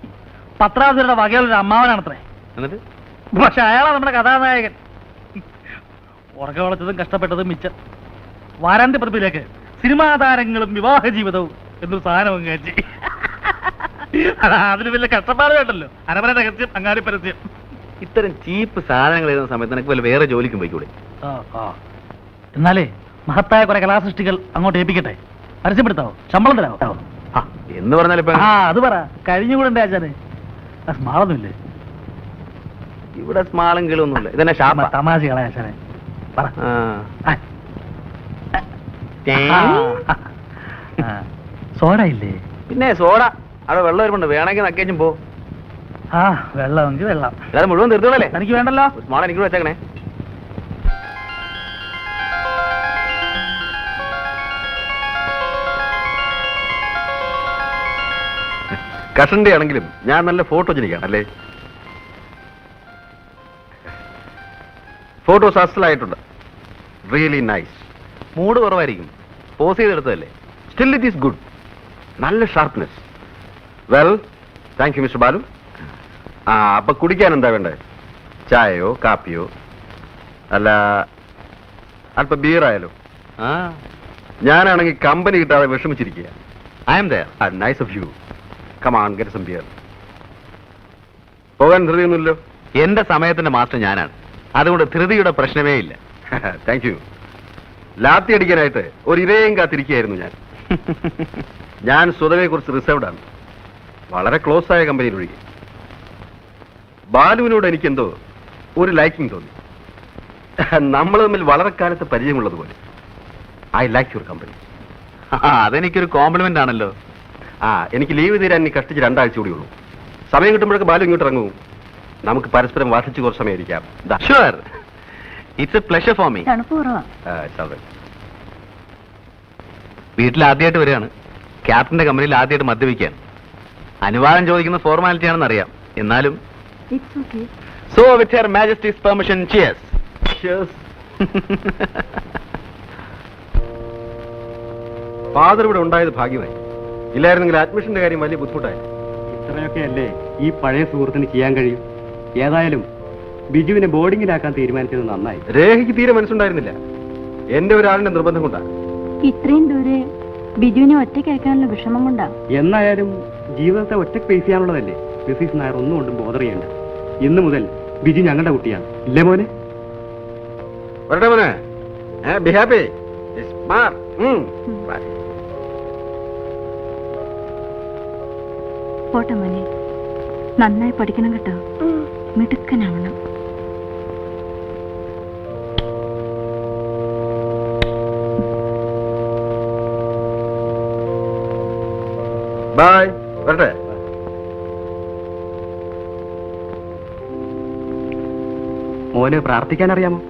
പത്രാധിപരുടെ വകയിലൊരു അമ്മാവനാണത്രേ. എന്നിട്ട് പക്ഷെ അയാളാണ് നമ്മുടെ കഥാനായകൻ. ഉറക്കം വളച്ചതും കഷ്ടപ്പെട്ടതും മിച്ചം. വാരാന്ത്യ പ്രതിയിലേക്ക് സിനിമാ താരങ്ങളും വിവാഹ ജീവിതവും എന്നൊരു സാധനം കയറ്റി. അതിന് വലിയ കഷ്ടപ്പാട് വേണ്ടല്ലോ. അരമന രഹസ്യം, അങ്ങാടി പരസ്യം. ഇത്തരം ചീപ്പ് സാധനങ്ങൾ എഴുതുന്ന സമയത്ത് നിനക്ക് വല്ല വേറെ ജോലിക്കും പോയിക്കൂടെ? എന്നാലേ മഹത്തായ കുറെ കലാസൃഷ്ടികൾ അങ്ങോട്ട് ഏൽപ്പിക്കട്ടെ. പരസ്യപ്പെടുത്താവോ? ശമ്പളം തരാവോ? എന്ന് പറഞ്ഞാൽ ഇപ്പൊ അത് പറ. കഴിഞ്ഞുകൂടെ ആചാരെ? സ്മാളൊന്നുമില്ലേ ഇവിടെ? സ്മാളും കിളൊന്നുമില്ല. ഇതെന്നെ ഷാപ്പ? തമാശകളെ ആശാനെ പറ. സോഡ ഇല്ലേ? പിന്നെ സോഡ അവിടെ വെള്ളം വരുമ്പുണ്ട്. വേണമെങ്കിൽ നക്കേച്ചും പോ. വെള്ളമെങ്കിൽ വെള്ളം. അല്ലാതെ മുഴുവൻ തീർത്തോളല്ലേ? എനിക്ക് വേണ്ടല്ലോ. സ്മാൾ എനിക്ക് വെച്ചേക്കണേ. കഷന്റെ ആണെങ്കിലും ഞാൻ നല്ല ഫോട്ടോജനിക്കാണ് അല്ലേ? ഫോട്ടോസ് അസലായിട്ടുണ്ട്. Really nice. മൂഡ് കുറവായിരിക്കും, പോസ് ചെയ്തെടുത്തതല്ലേ? Still it is good. നല്ല sharpness. Well, thank you mister Balu. അപ്പൊ കുടിക്കാൻ എന്താ വേണ്ടത്? ചായയോ കാപ്പിയോ അല്ല അല്പം ബിയറായാലോ? ആ, ഞാനാണെങ്കിൽ കമ്പനി കിട്ടാതെ വിഷമിച്ചിരിക്കുക. I am there. Nice of you. Come on, get some beer. പോകാൻ ധൃതിയൊന്നുമില്ലോ? എന്റെ സമയത്തിന്റെ മാസ്റ്റർ ഞാനാണ്, അതുകൊണ്ട് ധൃതിയുടെ പ്രശ്നമേ ഇല്ല. Thank you. ലാത്തി അടിക്കാനായിട്ട് ഒരു ഇരയും കാത്തിരിക്കുകയായിരുന്നു ഞാൻ. ഞാൻ സ്വതവേ കുറിച്ച് റിസർവ്ഡ് ആണ്, വളരെ ക്ലോസ് ആയ കമ്പനിയിലൊഴികെ. ബാലുവിനോട് എനിക്കെന്തോ ഒരു ലൈക്കിംഗ് തോന്നി. നമ്മൾ തമ്മിൽ വളരെ കാലത്ത് പരിചയമുള്ളതുപോലെ. I like your company. അതെനിക്കൊരു കോംപ്ലിമെന്റ് ആണല്ലോ. എനിക്ക് ലീവ് തീരാൻ ഇനി കഷ്ടിച്ച് 2 ആഴ്ച കൂടി ഉള്ളൂ. സമയം കിട്ടുമ്പോഴൊക്കെ ബാലു ഇങ്ങോട്ട് ഇറങ്ങും. നമുക്ക് പരസ്പരം വാർഷിച്ച് കുറച്ച് സമയം ഇരിക്കാം. Sure, it's A pleasure for me. തണുപ്പ് കുറവാ. വീട്ടിൽ ആദ്യമായിട്ട് വരികയാണ്, ക്യാപ്റ്റന്റെ കമ്പനിയിൽ ആദ്യമായിട്ട് മദ്യപിക്കാൻ. അനുവാദം ചോദിക്കുന്ന ഫോർമാലിറ്റി ആണെന്ന് അറിയാം, എന്നാലും it's okay. So with her Majesty's permission, cheers. Father ഇവിടെ ഉണ്ടായത് ഭാഗ്യമായി. ഇല്ലായിരുന്നെങ്കിൽ അഡ്മിഷന്റെ കാര്യം വലിയ ബുദ്ധിമുട്ടായി. ഇത്രയൊക്കെ അല്ലേ ഈ പഴയ സുഹൃത്തിന് ചെയ്യാൻ കഴിയും. ഏതായാലും ബിജുവിനെ ബോർഡിങ്ങിലാക്കാൻ തീരുമാനിച്ചത് നന്നായി. രേഖയ്ക്ക് തീരെ മനസ്സുണ്ടായിരുന്നില്ല, എന്റെ ഒരാളിന്റെ നിർബന്ധം കൊണ്ടാണ്. ഇത്രയും ദൂരെ ബിജുവിനെ ഒറ്റയ്ക്ക് അയക്കാനുള്ള വിഷമം കൊണ്ടാ. എന്നായാലും ജീവിതത്തെ ഒറ്റയ്ക്ക് ഫേസ് ചെയ്യാനുള്ളതല്ലേ. മിസ്സിസ് നായർ ഒന്നും കൊണ്ടും ബോധർ ചെയ്യണ്ട. ഇന്നു മുതൽ ബിജു ഞങ്ങളുടെ കുട്ടിയാണ്, ഇല്ലേ മോനെ? വരട്ടെ മോനെ. Be happy. പോട്ടെ മോനെ, നന്നായി പഠിക്കണം കേട്ടോ, മിടുക്കനാവണം. ബൈ. വരട്ടെ. മോന് പ്രാർത്ഥിക്കാൻ അറിയാമോ?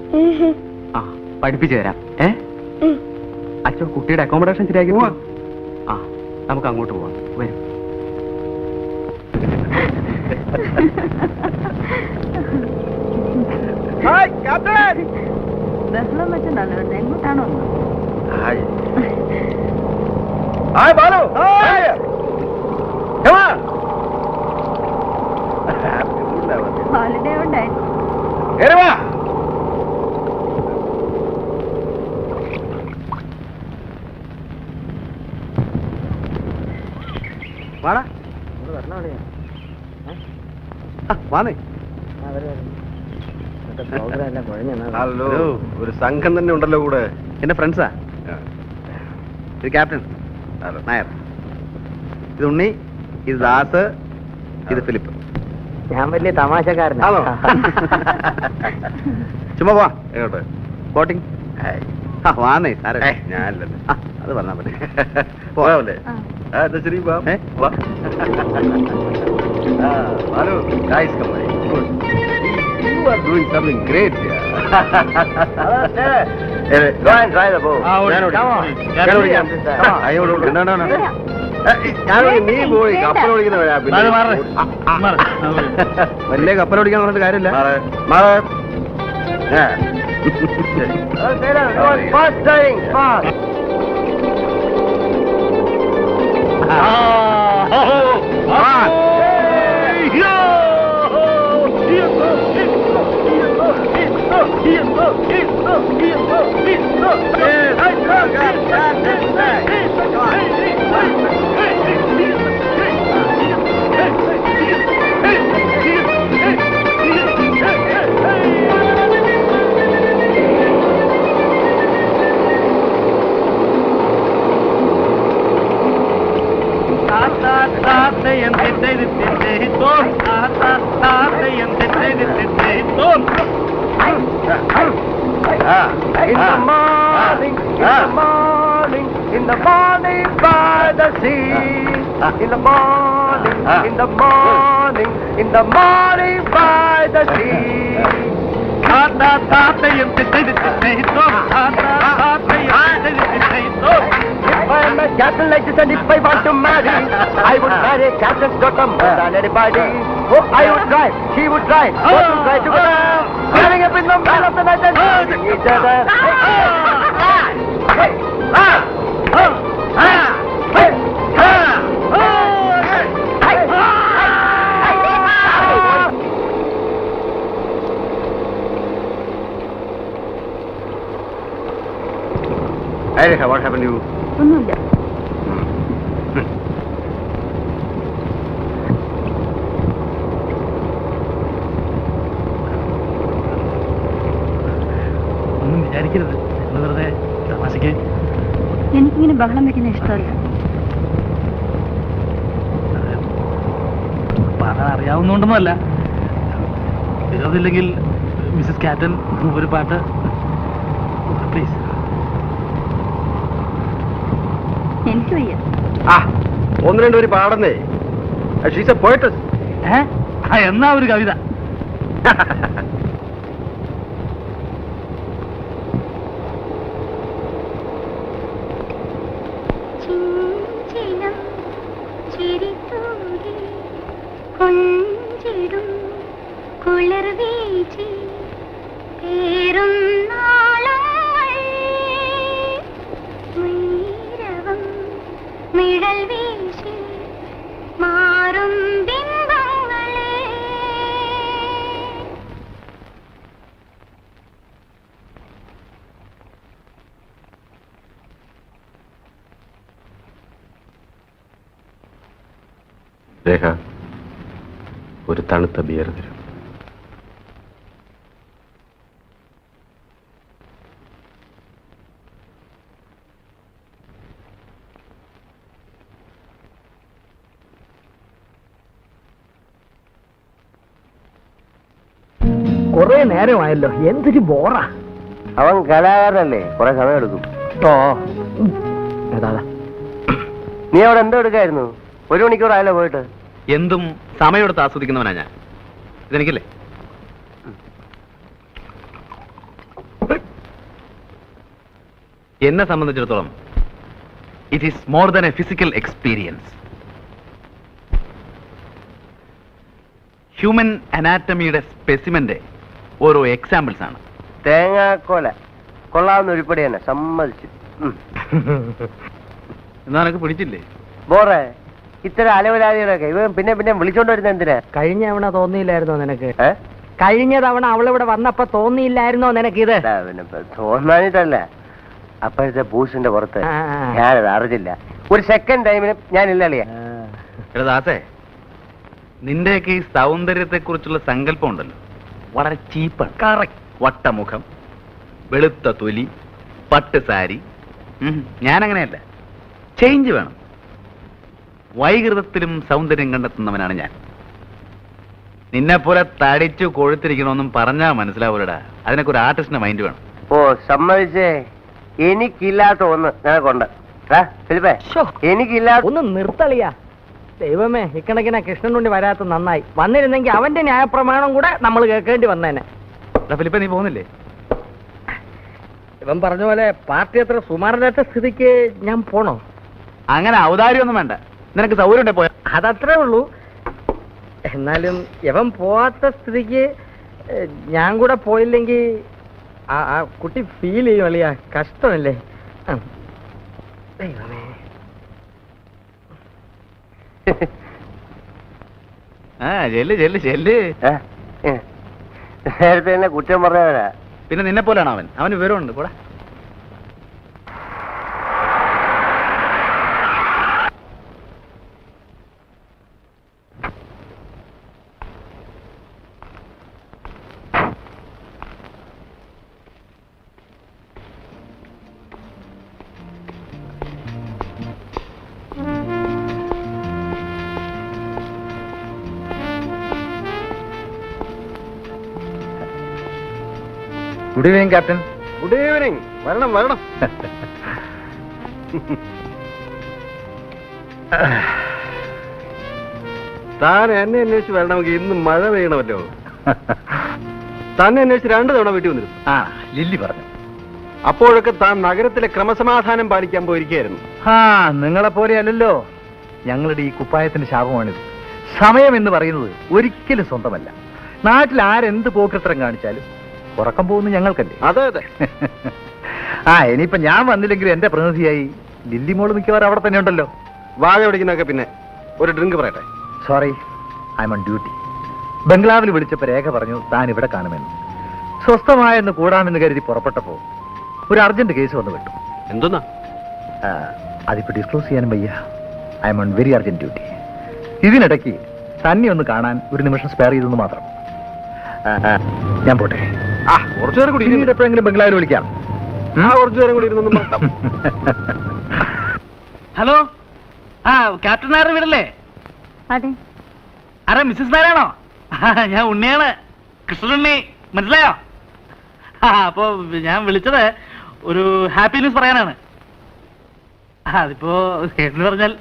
പഠിപ്പിച്ചു തരാം. അച്ഛൻ കുട്ടിയുടെ അക്കോമഡേഷൻ ശരിയാക്കി. നമുക്ക് അങ്ങോട്ട് പോവാം. വരും. ബഹളം വെച്ചല്ലോ, എങ്ങോട്ടാണോ? ഹോളിഡേ ഉണ്ടായി. ഹലോ, ഒരു സംഘം തന്നെ ഉണ്ടല്ലോ കൂടെ. എന്റെ ഫ്രണ്ട്സാ. ഇത് ക്യാപ്റ്റൻ നായർ, ഇത് ഉണ്ണി, ഇത് ദാസ്, ഇത് ഫിലിപ്പ്. ഞാൻ വലിയ തമാശക്കാരനാണോ? ചുമ്മാ പോവാ. എങ്ങോട്ട്? ബോട്ടിംഗ്. വാന്നേ സാറേ. ഞാനല്ലേ. അത് പറഞ്ഞാ മതി. പോവാല്ലേ? ശരി. Hello guys, company. You are doing something great here. Go and try the boat. നീ പോയി കപ്പൽ ഓടിക്കുന്നവരാ. വലിയ കപ്പൽ ഓടിക്കാൻ പറഞ്ഞിട്ട് കാര്യമില്ല. In the morning by the sea, in the morning, in the morning, in the morning by the sea. If I am a Captain like this, and if I want to marry, I would marry Captain's daughter more than anybody. Oh, I would try, she would try, both would try together, standing up in the middle of the night and loving each other. Hey, Rekha, what happened to you? ഒന്നുമില്ല. ഒന്നും വിചാരിക്കരുത്, വെറുതെ തമാശക്ക്. എനിക്കിങ്ങനെ ബഹളം വെക്കുന്ന ഇഷ്ടമല്ല. പാടാൻ അറിയാവുന്നോണ്ടൊന്നുമല്ല. വിരോധമില്ലെങ്കിൽ മിസ്സസ് കാറ്റൻ ഒരു പാട്ട് പ്ലീസ്. എനിക്ക് വയ്യ. ഒന്ന് രണ്ടുപേര് പാടുന്നേ. She's a poetess. എന്നാ ഒരു കവിത. രേഖ, ഒരു തണുത്ത ബിയർ തരും. കുറെ നേരമായല്ലോ, എന്തൊരു ബോറാ. അവൻ കലാകാരനല്ലേ, കുറെ സമയം എടുക്കും. ഓ ഏതാ നീ അവിടെ എന്തോ എടുക്കായിരുന്നു? 1 മണിക്കൂറായല്ലോ പോയിട്ട്. എന്തും സമയമെടുത്ത് ആസ്വദിക്കുന്നവനാ ഞാൻ. ഇതെനിക്കല്ലേ? എന്നെ സംബന്ധിച്ചിടത്തോളം it is more than a physical experience. Human അനാറ്റമിയുടെ സ്പെസിമെന്റെ ഓരോ എക്സാമ്പിൾസ് ആണ്. തേങ്ങാക്കോല കൊള്ളാവുന്ന ഉരുപ്പടി തന്നെ, സമ്മതിച്ചു. എന്നാ നിനക്ക് പിടിച്ചില്ലേ? ബോറേ, ഇത്തരം അലവലാദികളൊക്കെ ഇവൻ പിന്നെ പിന്നെ വിളിച്ചോണ്ട് വരുന്ന എന്തിനാ? കഴിഞ്ഞ തവണ തോന്നിയില്ലായിരുന്നോ നിനക്ക്? കഴിഞ്ഞ തവണ അവളിവിടെ വന്നപ്പോ തോന്നിയില്ലായിരുന്നോ നിനക്ക്? ഇത് തോന്നാനിട്ടല്ല, അപ്പോഴത്തെ ബൂസിന്റെ പുറത്ത് ഞാനത് അറിഞ്ഞില്ല. ഒരു സെക്കൻഡ് ടൈമിന് ഞാനില്ലളിയാ. ദാസേ, നിന്റെയൊക്കെ ഈ സൗന്ദര്യത്തെ കുറിച്ചുള്ള സങ്കല്പം ഉണ്ടല്ലോ, വളരെ ചീപ്പാണ്. കറക്റ്റ്. വട്ടമുഖം, വെളുത്ത തൊലി, പട്ട് സാരി. ഞാനങ്ങനെയല്ല, ചേഞ്ച് വേണം. വൈകൃതത്തിലും സൗന്ദര്യം കണ്ടെത്തുന്നവനാണ് ഞാൻ. നിന്നെപ്പോലെ തടിച്ചു കൊഴുത്തിരിക്കണമെന്നും പറഞ്ഞാൽ മനസ്സിലാവൂലടാ. അതിനൊക്കെ ഒരു ആർട്ടിസ്റ്റിന്റെ മൈൻഡ് വേണം. ഓ സമ്മതിച്ചേ, എനിക്കില്ലാത്ത ഒന്ന് നിനക്കുണ്ട്. എനിക്കില്ലാത്ത ഒന്ന് നിർത്തളിയാ. ദൈവമേ, ഇക്കണക്കിനെ കൃഷ്ണനുണ്ടി വരാത്ത നന്നായി. വന്നിരുന്നെങ്കിൽ അവന്റെ ന്യായപ്രമാണം കൂടെ നമ്മൾ കേൾക്കേണ്ടി വന്നേനെ. ഫിലിപ്പ, നീ പോകുന്നില്ലേ? ഇവൻ പറഞ്ഞ പോലെ പാർട്ടി അത്ര സുമാരല്ലാത്ത സ്ഥിതിക്ക് ഞാൻ പോണോ? അങ്ങനെ ഔദാര്യമൊന്നും വേണ്ട. നിനക്ക് സൗകര്യം ഉണ്ടേ പോയാ. അതത്രേ ഉള്ളൂ. എന്നാലും ഇവൻ പോവാത്ത സ്ഥിതിക്ക് ഞാൻ കൂടെ പോയില്ലെങ്കിൽ ആ കുട്ടി ഫീൽ ചെയ്യും അളിയാ. കഷ്ടമല്ലേ? ദൈവമേ. ചെല്ല്. നേരത്തെ തന്നെ കുറ്റം പറഞ്ഞവരാ. പിന്നെ നിന്നെ പോലെയാണ് അവൻ. അവന് വിവരമുണ്ട്. കൂടെ good evening captain. Good evening. വരണം വരണം. താൻ എന്നെ അന്വേഷിച്ച് വരണമെങ്കിൽ ഇന്ന് മഴ പെയ്യണമല്ലോ. തന്നെ അന്വേഷിച്ച് 2 തവണ വീട്ടിൽ വന്നിരുന്നു. ലില്ലി പറഞ്ഞു. അപ്പോഴൊക്കെ താൻ നഗരത്തിലെ ക്രമസമാധാനം പാലിക്കാൻ പോയിരിക്കുകയായിരുന്നു. ആ നിങ്ങളെ പോലെയല്ലല്ലോ ഞങ്ങളുടെ ഈ കുപ്പായത്തിന്റെ ശാപമാണിത്. സമയം എന്ന് പറയുന്നത് ഒരിക്കലും സ്വന്തമല്ല. നാട്ടിൽ ആരെന്ത് പോക്കൃത്തരം കാണിച്ചാലും ഉറക്കം പോകുന്നത് ഞങ്ങൾക്കല്ലേ. അതെ അതെ. ആ ഇനിയിപ്പോ ഞാൻ വന്നില്ലെങ്കിൽ എന്റെ പ്രതിനിധിയായി ലില്ലിമോള് മിക്കവാറും അവിടെ തന്നെ ഉണ്ടല്ലോ. വാഴ പിടിക്കുന്നൊക്കെ പിന്നെ ഒരു ഡ്രിങ്ക് പറയട്ടെ. Sorry, I am on duty. ബംഗ്ലാവിൽ വിളിച്ചപ്പോ രേഖ പറഞ്ഞു താൻ ഇവിടെ കാണുമെന്ന്. സ്വസ്ഥമായെന്ന് കൂടാമെന്ന് കരുതി പുറപ്പെട്ടപ്പോ ഒരു അർജന്റ് കേസ് വന്നു വിട്ടു. എന്തോന്നാ? അതിപ്പോ ഡിസ്ക്ലോസ് ചെയ്യാനും വയ്യ. I am on very urgent duty. ഇതിനിടയ്ക്ക് തന്നെ ഒന്ന് കാണാൻ ഒരു നിമിഷം സ്പെയർ ചെയ്തെന്ന് മാത്രം. ഞാൻ പോട്ടെ. കുറച്ചു നേരം കൂടി പിന്നീട് എപ്പോഴെങ്കിലും ബംഗ്ലാവിൽ വിളിക്കാം. കുറച്ചു നേരം കൂടി ഇരുന്നൊന്നും നോക്കാം. ഹലോ, ആ ക്യാപ്റ്റൻ നായർ വീടല്ലേ? അതെ. ആരാ മിസ്സസ് നായരാണോ? ഞാൻ ഉണ്ണിയാണ്, കൃഷ്ണനുണ്ണി, മനസ്സിലായോ? അപ്പോ ഞാൻ വിളിച്ചത് ഒരു ഹാപ്പി ന്യൂസ് പറയാനാണ്. അതിപ്പോ എന്ന് പറഞ്ഞാൽ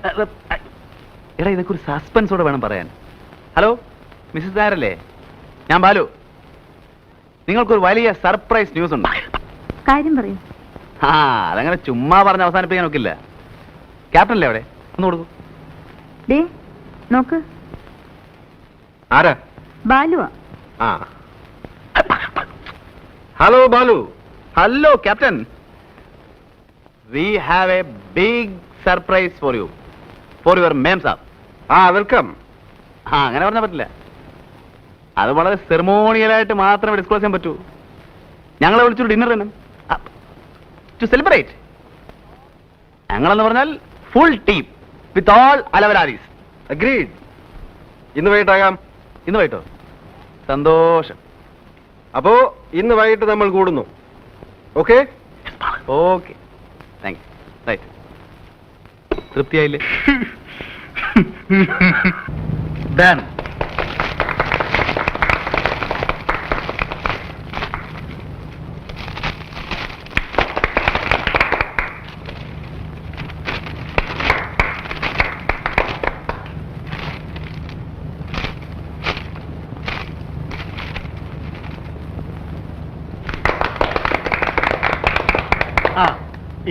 എടാ ഇതൊക്കെ ഒരു സസ്പെൻസോടെ വേണം പറയാൻ. ഹലോ മിസ്സസ് നായരല്ലേ? ഞാൻ ബാലു. നിങ്ങൾക്കൊരു വലിയ സർപ്രൈസ് ന്യൂസ് ഉണ്ട്. കാര്യം പറയൂ. അതങ്ങനെ ചുമ്മാ പറഞ്ഞ് അവസാനിപ്പിക്കാൻ ഒക്കില്ല. ക്യാപ്റ്റൻ അല്ലേ അവിടെ? ഒന്ന് കൊടുക്കൂ. ഡേ നോക്ക്, ആരാ? ബാലുവാ. ആ hello Balu. Hello captain. We have a big surprise for you, for your memsahib. Welcome. അങ്ങനെ പറഞ്ഞാൽ പറ്റില്ല. അത് വളരെ സെറിമോണിയലായിട്ട് മാത്രമേ ഡിസ്ക്ലോസ് ചെയ്യാൻ പറ്റൂ. ഞങ്ങളെ വിളിച്ചൊരു ഡിന്നർ തന്നെ ടു സെലിബ്രേറ്റ്. ഞങ്ങളെന്ന് പറഞ്ഞാൽ ഫുൾ ടീം വിത്ത് ഓൾ അലവലാരീസ്. അഗ്രീഡ്. ഇന്ന് വൈകിട്ടാകാം. ഇന്ന് വൈകിട്ടോ? സന്തോഷം. അപ്പോ ഇന്ന് വൈകിട്ട് നമ്മൾ കൂടുന്നു. Okay okay, thank you. Right, തൃപ്തിയായില്ലേ? ഡാൻ,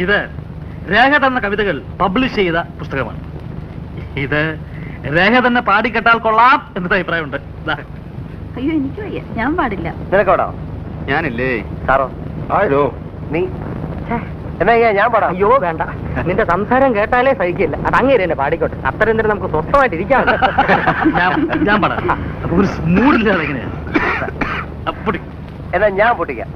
ഇത് രേഖ തന്ന കവിതകൾ പബ്ലിഷ് ചെയ്ത പുസ്തകമാണ്. ഇത് രേഖ തന്നെ പാടിക്കെട്ടാൽ കൊള്ളാം എന്നൊരു അഭിപ്രായമുണ്ട്. അയ്യോ എനിക്ക് വയ്യ, ഞാൻ പാടില്ല. നിനക്കോടോ? ഞാനില്ലേ സാറോ? ആരോ നീ എന്നാ ഞാൻ പാടാം. അയ്യോ വേണ്ട, നിന്റെ സംസാരം കേട്ടാലേ സഹിക്കില്ല. അത് അങ്ങേര് തന്നെ പാടിക്കോട്ടെ. അത്രയും നേരം നമുക്ക് സ്വസ്ഥമായിട്ട് ഇരിക്കാം. ഞാൻ പാടാം. അപ്പൊ ഒരു മൂഡില്ലാതെ എങ്ങനെയാ? എന്നാ ഞാൻ പൊട്ടിക്കാം.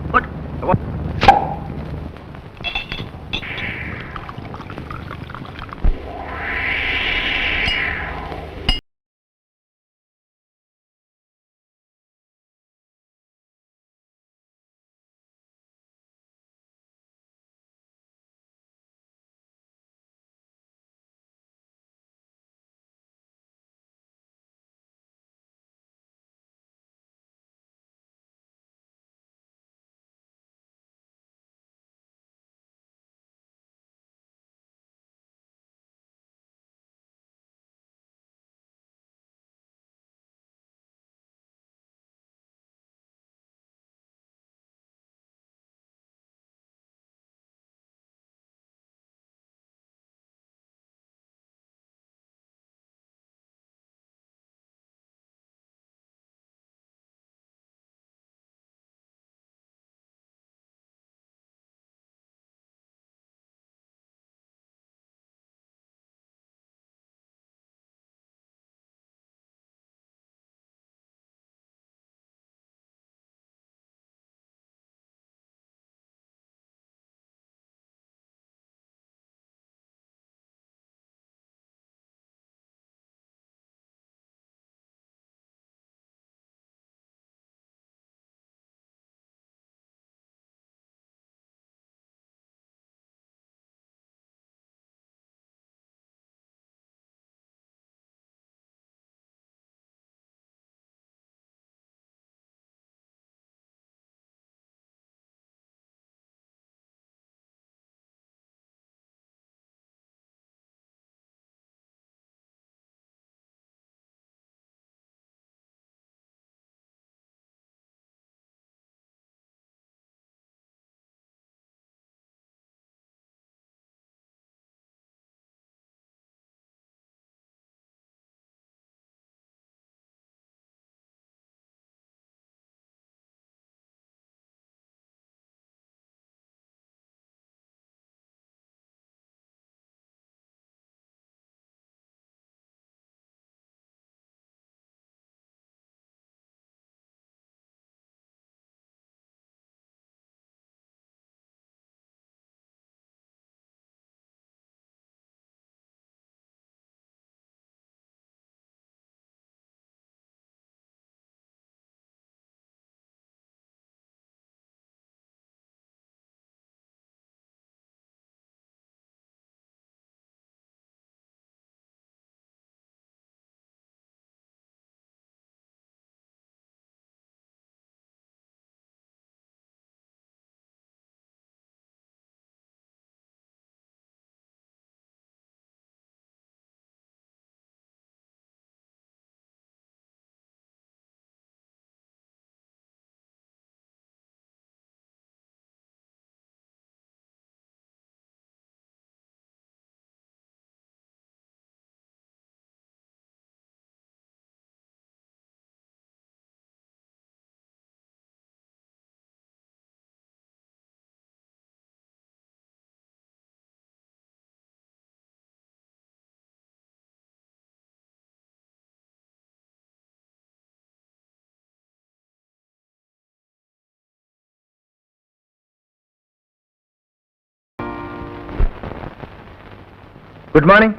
Good morning.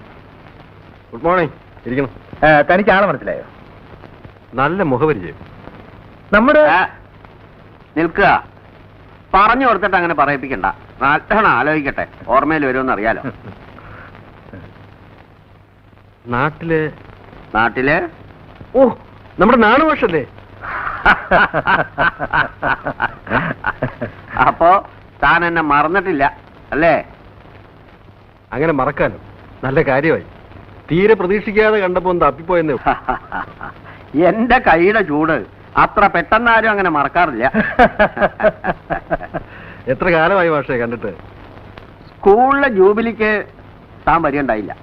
Good morning. ഇരിക്കണം. തനിക്ക് ആളെ മനസ്സിലായോ? നല്ല മുഖപരിചയം. നമ്മുടെ നിൽക്കുക. പറഞ്ഞു കൊടുത്തിട്ട് അങ്ങനെ പറയിപ്പിക്കണ്ട. നല്ലോണം ആലോചിക്കട്ടെ, ഓർമ്മയിൽ വരുമെന്ന് അറിയാലോ. നാട്ടില് ഓ, നമ്മുടെ നാണുഭാഷല്ലേ? അപ്പോ താൻ എന്നെ മറന്നിട്ടില്ല അല്ലേ? അങ്ങനെ മറക്കാനോ? നല്ല കാര്യമായി. തീരെ പ്രതീക്ഷിക്കാതെ കണ്ടപ്പോ ഒന്ന് തപ്പിപ്പോയെന്നേ. എന്റെ കൈയുടെ ചൂട് അത്ര പെട്ടെന്നാരും അങ്ങനെ മറക്കാറില്ല. എത്ര കാലമായി ഭാഷയെ കണ്ടിട്ട്? സ്കൂളിലെ ജൂബിലിക്ക് താൻ വരികയുണ്ടായില്ല.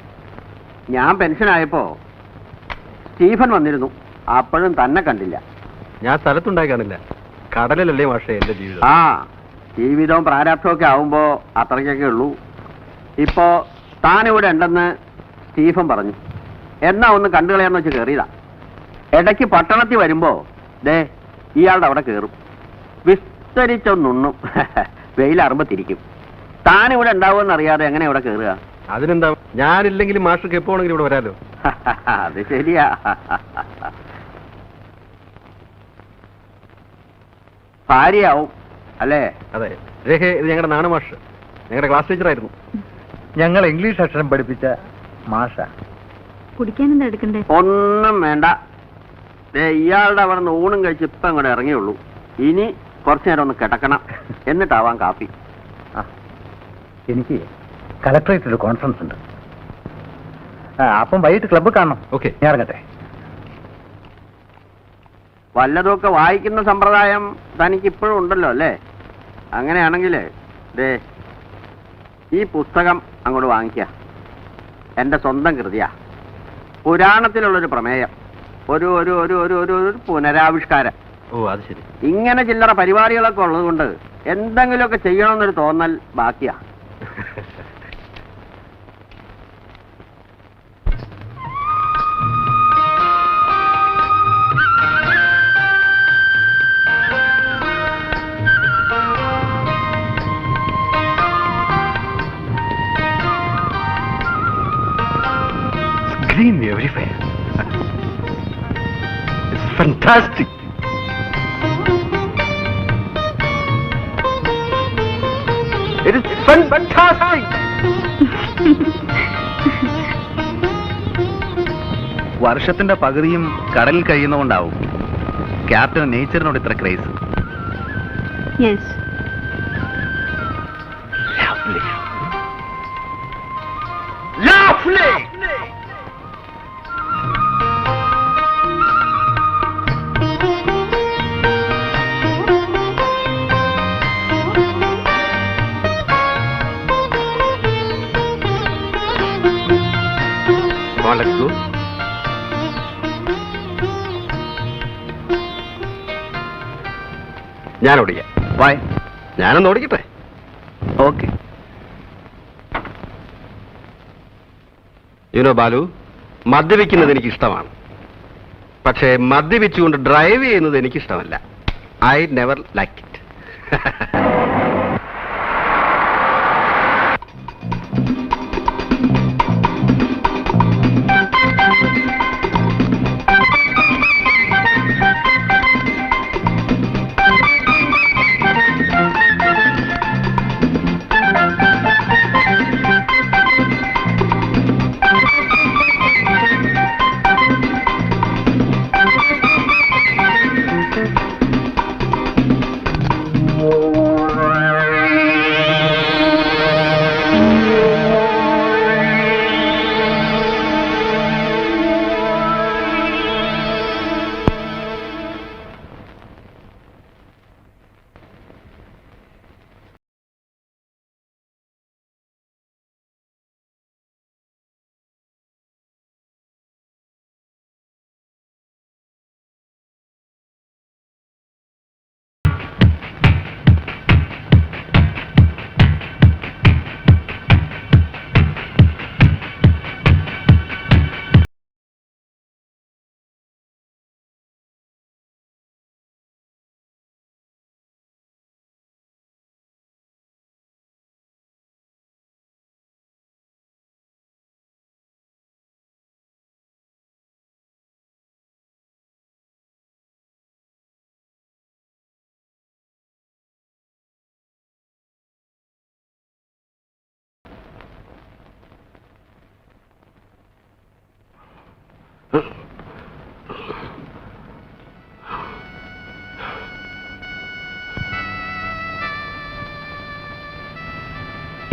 ഞാൻ പെൻഷനായപ്പോ സ്റ്റീഫൻ വന്നിരുന്നു. അപ്പോഴും തന്നെ കണ്ടില്ല. ഞാൻ സ്ഥലത്തുണ്ടായി കാണില്ല. കടലിലല്ലേ ഭാഷ എന്റെ ജീവിതം. ആ, ജീവിതവും പ്രാരാബ്ധവും ഒക്കെ ആവുമ്പോ അത്രയ്ക്കൊക്കെ ഉള്ളൂ. ഇപ്പോ താനിവിടെ ഉണ്ടെന്ന് സ്റ്റീഫൻ പറഞ്ഞു. എന്നാ ഒന്ന് കണ്ടുകളയാന്ന് വെച്ച് കയറിയതാ. ഇടയ്ക്ക് പട്ടണത്തിൽ വരുമ്പോ ദേ ഇയാളുടെ അവിടെ കയറും. വിസ്തരിച്ചൊന്നുണ്ണും. വെയിലറുമ്പോ തിരിക്കും. താനിവിടെ ഉണ്ടാവുമെന്ന് അറിയാതെ എങ്ങനെ ഇവിടെ കയറുക? അതിനെന്താ, ഞാനില്ലെങ്കിലും മാഷക്ക് എപ്പോ ആണെങ്കിലും ഇവിടെ വരാലോ. അത് ശരിയാ. ഭാര്യയാവും അല്ലേ? അതെ. രേഖ, ഇത് ഞങ്ങളുടെ നാണു മാഷ്, ഞങ്ങളുടെ ക്ലാസ് ടീച്ചറായിരുന്നു. ഞങ്ങൾ ഇംഗ്ലീഷ് അക്ഷരം പഠിപ്പിച്ച മാഷ. കുടിക്കാൻ എന്താ എടുക്കണ്ടേ? ഒന്നും വേണ്ട. ഇയാളുടെ അവിടെ നിന്ന് ഊണും കഴിച്ച് ഇപ്പം അങ്ങോട്ട് ഇറങ്ങിയുള്ളൂ. ഇനി കുറച്ചു നേരം ഒന്ന് കിടക്കണം, എന്നിട്ടാവാം കാപ്പി. എനിക്ക് കളക്ടറേറ്റിൽ ഒരു കോൺഫറൻസ് ഉണ്ട്. അപ്പം വൈകിട്ട് ക്ലബ്ബ് കാണണം. ഓക്കെ, ഞാൻ ഇറങ്ങട്ടെ. വല്ലതുമൊക്കെ വായിക്കുന്ന സമ്പ്രദായം തനിക്ക് ഇപ്പോഴും ഉണ്ടല്ലോ അല്ലേ? അങ്ങനെയാണെങ്കിൽ ദേ ഈ പുസ്തകം അങ്ങോട്ട് വാങ്ങിക്കുക. എൻ്റെ സ്വന്തം കൃതിയാ. പുരാണത്തിലുള്ളൊരു പ്രമേയം, ഒരു ഒരു ഒരു ഒരു ഒരു ഒരു പുനരാവിഷ്കാരം. ഓ, അത് ശരി. ഇങ്ങനെ ചില്ലറ പരിപാടികളൊക്കെ ഉള്ളതുകൊണ്ട് എന്തെങ്കിലുമൊക്കെ ചെയ്യണമെന്നൊരു തോന്നൽ ബാക്കിയാ. Green everywhere. It's fantastic. It is fantastic. വർഷത്തിന്റെ പകുതിയും കടലിൽ കഴിയുന്നതുകൊണ്ടാവും ക്യാപ്റ്റന് നേച്ചറിനോട് ഇത്ര craze. Yes. Lovely. Let's go. ഞാൻ ഓടിക്കാം. വായ്, ഞാനൊന്ന് ഓടിക്കട്ടെ. ഓക്കെ. യുനോ ബാലു, മദ്യപിക്കുന്നത് എനിക്ക് ഇഷ്ടമാണ്. പക്ഷേ മദ്യപിച്ചുകൊണ്ട് ഡ്രൈവ് ചെയ്യുന്നത് എനിക്ക് ഇഷ്ടമല്ല. I never like it.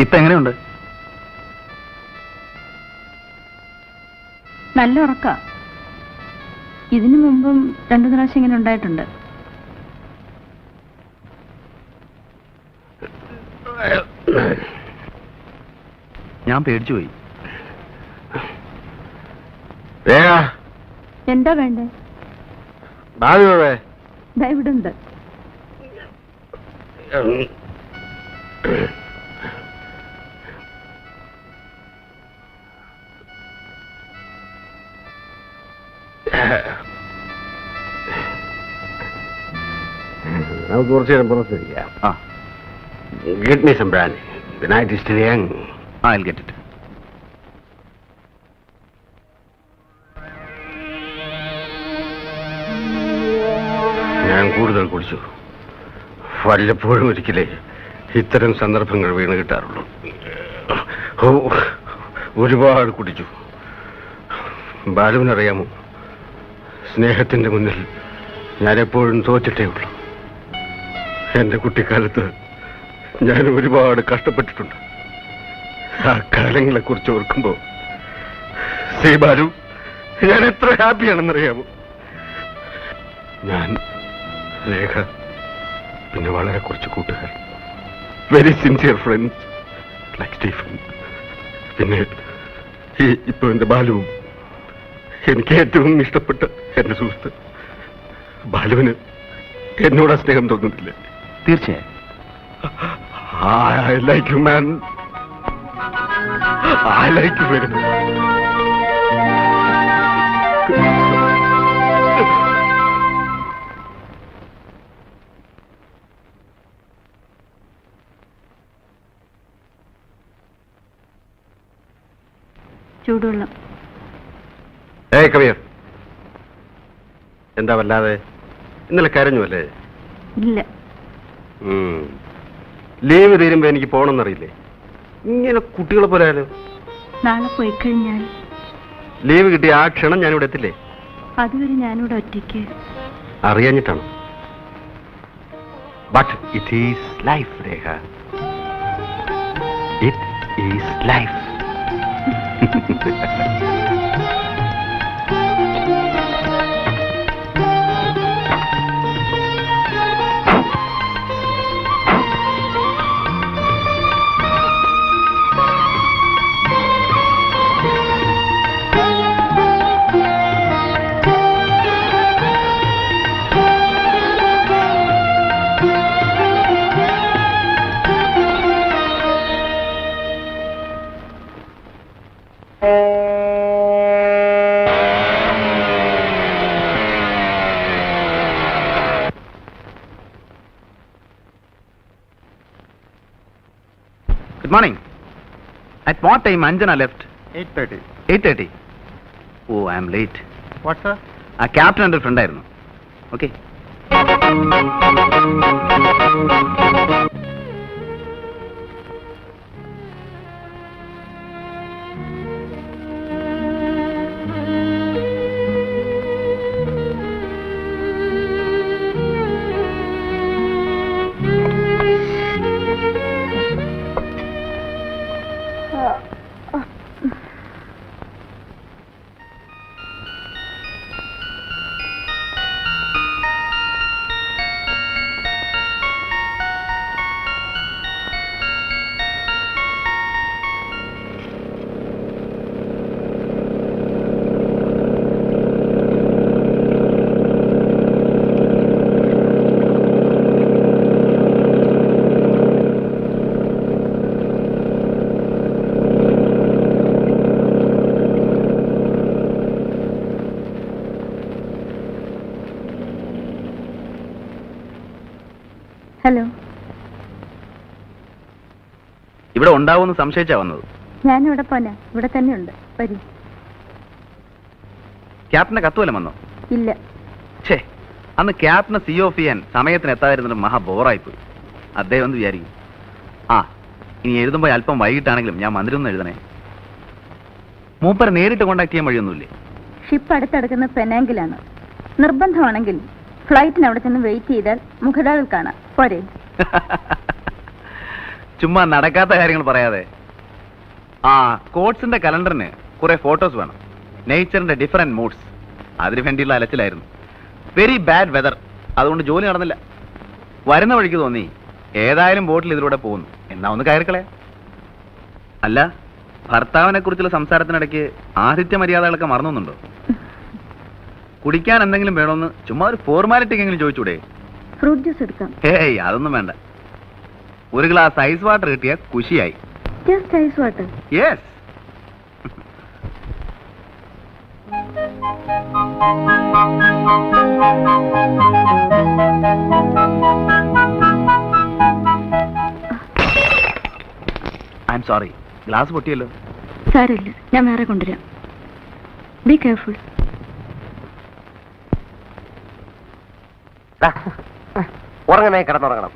ഇപ്പൊ എങ്ങനെയുണ്ട്? നല്ല ഉറക്ക. ഇതിനു മുമ്പും 2 പ്രാവശ്യം ഇങ്ങനെ ഉണ്ടായിട്ടുണ്ട്. ഞാൻ പേടിച്ചുപോയി. എന്താ വേണ്ടേ? ദാ ഇവിടെ ഉണ്ട്. നമുക്ക് കുറച്ച് നേരം പുറത്തിരിക്കാം. Get me some brandy. The night is still young. I'll get it. ഞാൻ കൂടുതൽ കുടിച്ചു. വല്ലപ്പോഴും ഒരിക്കലേ ഇത്തരം സന്ദർഭങ്ങൾ വീണ് കിട്ടാറുള്ളൂ. ഒരുപാട് കുടിച്ചു. ബാലുവിനറിയാമോ, സ്നേഹത്തിന്റെ മുന്നിൽ ഞാൻ എപ്പോഴും തോറ്റിട്ടേ ഉള്ളൂ. എന്റെ കുട്ടിക്കാലത്ത് ഞാൻ ഒരുപാട് കഷ്ടപ്പെട്ടിട്ടുണ്ട്. ആ കാലങ്ങളെ കുറിച്ച് ഓർക്കുമ്പോ ശ്രീ ബാലു, ഞാൻ എത്ര ഹാപ്പിയാണെന്നറിയാമോ. ഞാൻ, രേഖ, പിന്നെ വളരെ കുറച്ച് കൂട്ടുകാർ, very sincere friends like Stephen, പിന്നെ ഇപ്പൊ എന്റെ ബാലുവും, എനിക്ക് ഏറ്റവും ഇഷ്ടപ്പെട്ട എന്റെ സുഹൃത്ത്. ബാലുവിന് എന്നോട് സ്നേഹം തോന്നുന്നില്ല. തീർച്ചയായും. I like you, man. I like you very much. ചൂടുവെള്ളം. കവിയർ, എന്താ വല്ലാതെ? ഇന്നലെ കരഞ്ഞു അല്ലേ? ഇല്ല. ലീവ് തീരുമ്പോ എനിക്ക് പോകണമെന്നറിയില്ലേ? ഇങ്ങനെ കുട്ടികളെ പോലെയാലോ. നാളെ പോയി കഴിഞ്ഞാൽ ലീവ് കിട്ടിയ ആ ക്ഷണം ഞാനിവിടെ എത്തില്ലേ? അതുവരെ ഞാനിവിടെ ഒറ്റയ്ക്ക്. അറിയാഞ്ഞിട്ടാണ്. But it is life, Rekha. It is life. Good morning. At what time Anjana left? 8:30. 8:30. Oh, I am late. What, sir? ആ ക്യാപ്റ്റൻ എൻ്റെ ഫ്രണ്ട് ആയിരുന്നു. ഓക്കെ. ഹലോ. ഇവിടെ ഉണ്ടാവുമെന്ന് സംശയിച്ചാ വന്നത്. ഞാനിവിടെ പോനാ. ഇവിടെ തന്നെ ഉണ്ട്. വരൂ. ക്യാപ്റ്റന്റെ കത്തുവല്ല വന്നോ? ഇല്ല. ഛേ, അന്ന് ക്യാപ്റ്റനെ സി ഓഫ് ചെയ്യാൻ സമയത്തിന് എത്താതിരുന്നിട്ട് മഹാ ബോറായിപ്പോയി. അദ്ദേഹം ഒന്ന് വിചാരിക്കും. ആ, ഇനി എഴുതുമ്പോൾ അല്പം വൈകിട്ടാണെങ്കിലും ഞാൻ മന്ദിരമൊന്നും എഴുതണേ. മൂപ്പരെ നേരിട്ട് കോണ്ടാക്ട് ചെയ്യാൻ വഴിയൊന്നുമില്ലേ? ഷിപ്പ് അടുത്തടുക്കുന്ന പെനാങ്കിലാണ്. നിർബന്ധമാണെങ്കിൽ ഫ്ലൈറ്റിന് അവിടെ ചെന്ന് വെയിറ്റ് ചെയ്താൽ മുഖതാവിൽ കാണാം. പോരെ? ചുമ്മാ നടക്കാത്ത കാര്യങ്ങൾ പറയാതെ. ആ കോട്സിന്റെ കലണ്ടറിന് കുറെ ഫോട്ടോസ് വേണം. നേച്ചറിന്റെ ഡിഫറെന്റ് മൂഡ്സ്. അതിനു വേണ്ടിയുള്ള അലച്ചിലായിരുന്നു. Very bad weather. അതുകൊണ്ട് ജോലി നടന്നില്ല. വരുന്ന വഴിക്ക് തോന്നി ഏതായാലും ബോട്ടിൽ ഇതിലൂടെ പോകുന്നു, എന്നാ ഒന്ന് കയറിക്കളയാ. അല്ല, ഭർത്താവിനെ കുറിച്ചുള്ള സംസാരത്തിനിടയ്ക്ക് ആതിഥ്യ മര്യാദകളൊക്കെ മറന്നുണ്ടോ? കുടിക്കാൻ എന്തെങ്കിലും വേണമെന്ന് ചുമ്മാ ഒരു ഫോർമാലിറ്റിക്കെങ്കിലും ചോദിച്ചൂടെ? ഫ്രൂട്ട് ജ്യൂസ് എടുക്കാം. ഏയ് അതൊന്നും വേണ്ട. ഒരു ഗ്ലാസ് ഐസ് വാട്ടർ കിട്ടിയ കുഷിയായി. Just ice water. Yes. I am sorry, glass പൊട്ടിയല്ലോ. സാരമില്ല, ഞാൻ വേറെ കൊണ്ടുവരാം. Be careful. ഉറങ്ങണേ, കിടന്നുറങ്ങണം.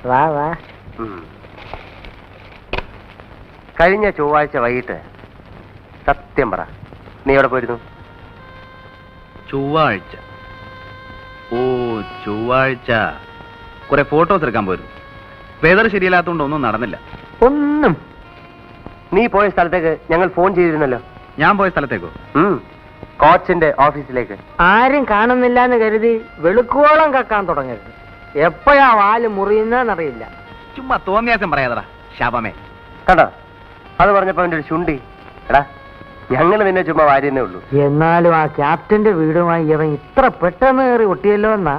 വാ വാ. കഴിഞ്ഞ ചൊവ്വാഴ്ച വൈകിട്ട് സത്യം പറ, നീ എവിടെ പോയിരുന്നു? ചൊവ്വാഴ്ച? ഓ, ചൊവ്വാഴ്ച കുറെ ഫോട്ടോസ് എടുക്കാൻ പോയിരുന്നു. വെതർ ശരിയല്ലാത്തതുകൊണ്ട് ഒന്നും നടന്നില്ല. ഒന്നും. നീ പോയ സ്ഥലത്തേക്ക് ഞങ്ങൾ ഫോൺ ചെയ്തിരുന്നല്ലോ. ഞാൻ പോയ സ്ഥലത്തേക്കോ? കോച്ചിന്റെ ഓഫീസിലേക്ക്. ആരും കാണുന്നില്ല എന്ന് കരുതി വെളുക്കോളം കക്കാൻ തുടങ്ങരുത്. എപ്പോഴാ വാല് മുറിയുന്നറിയില്ല. ചുമ്മാ തോന്നിയാസം പറയാതടാ ശാപമേ. കണ്ടോ, അത് പറഞ്ഞപ്പോ അവന്റെ ഒരു ശുണ്ടി. എടാ, ഞങ്ങൾ നിന്നെ ചുമ്മാ വാരിയെന്നേ ഉള്ളൂ. എന്നാലും ആ ക്യാപ്റ്റന്റെ വീടുമായി ഇവൻ ഇത്ര പെട്ടെന്ന് കയറി ഒട്ടിയല്ലോ എന്നാ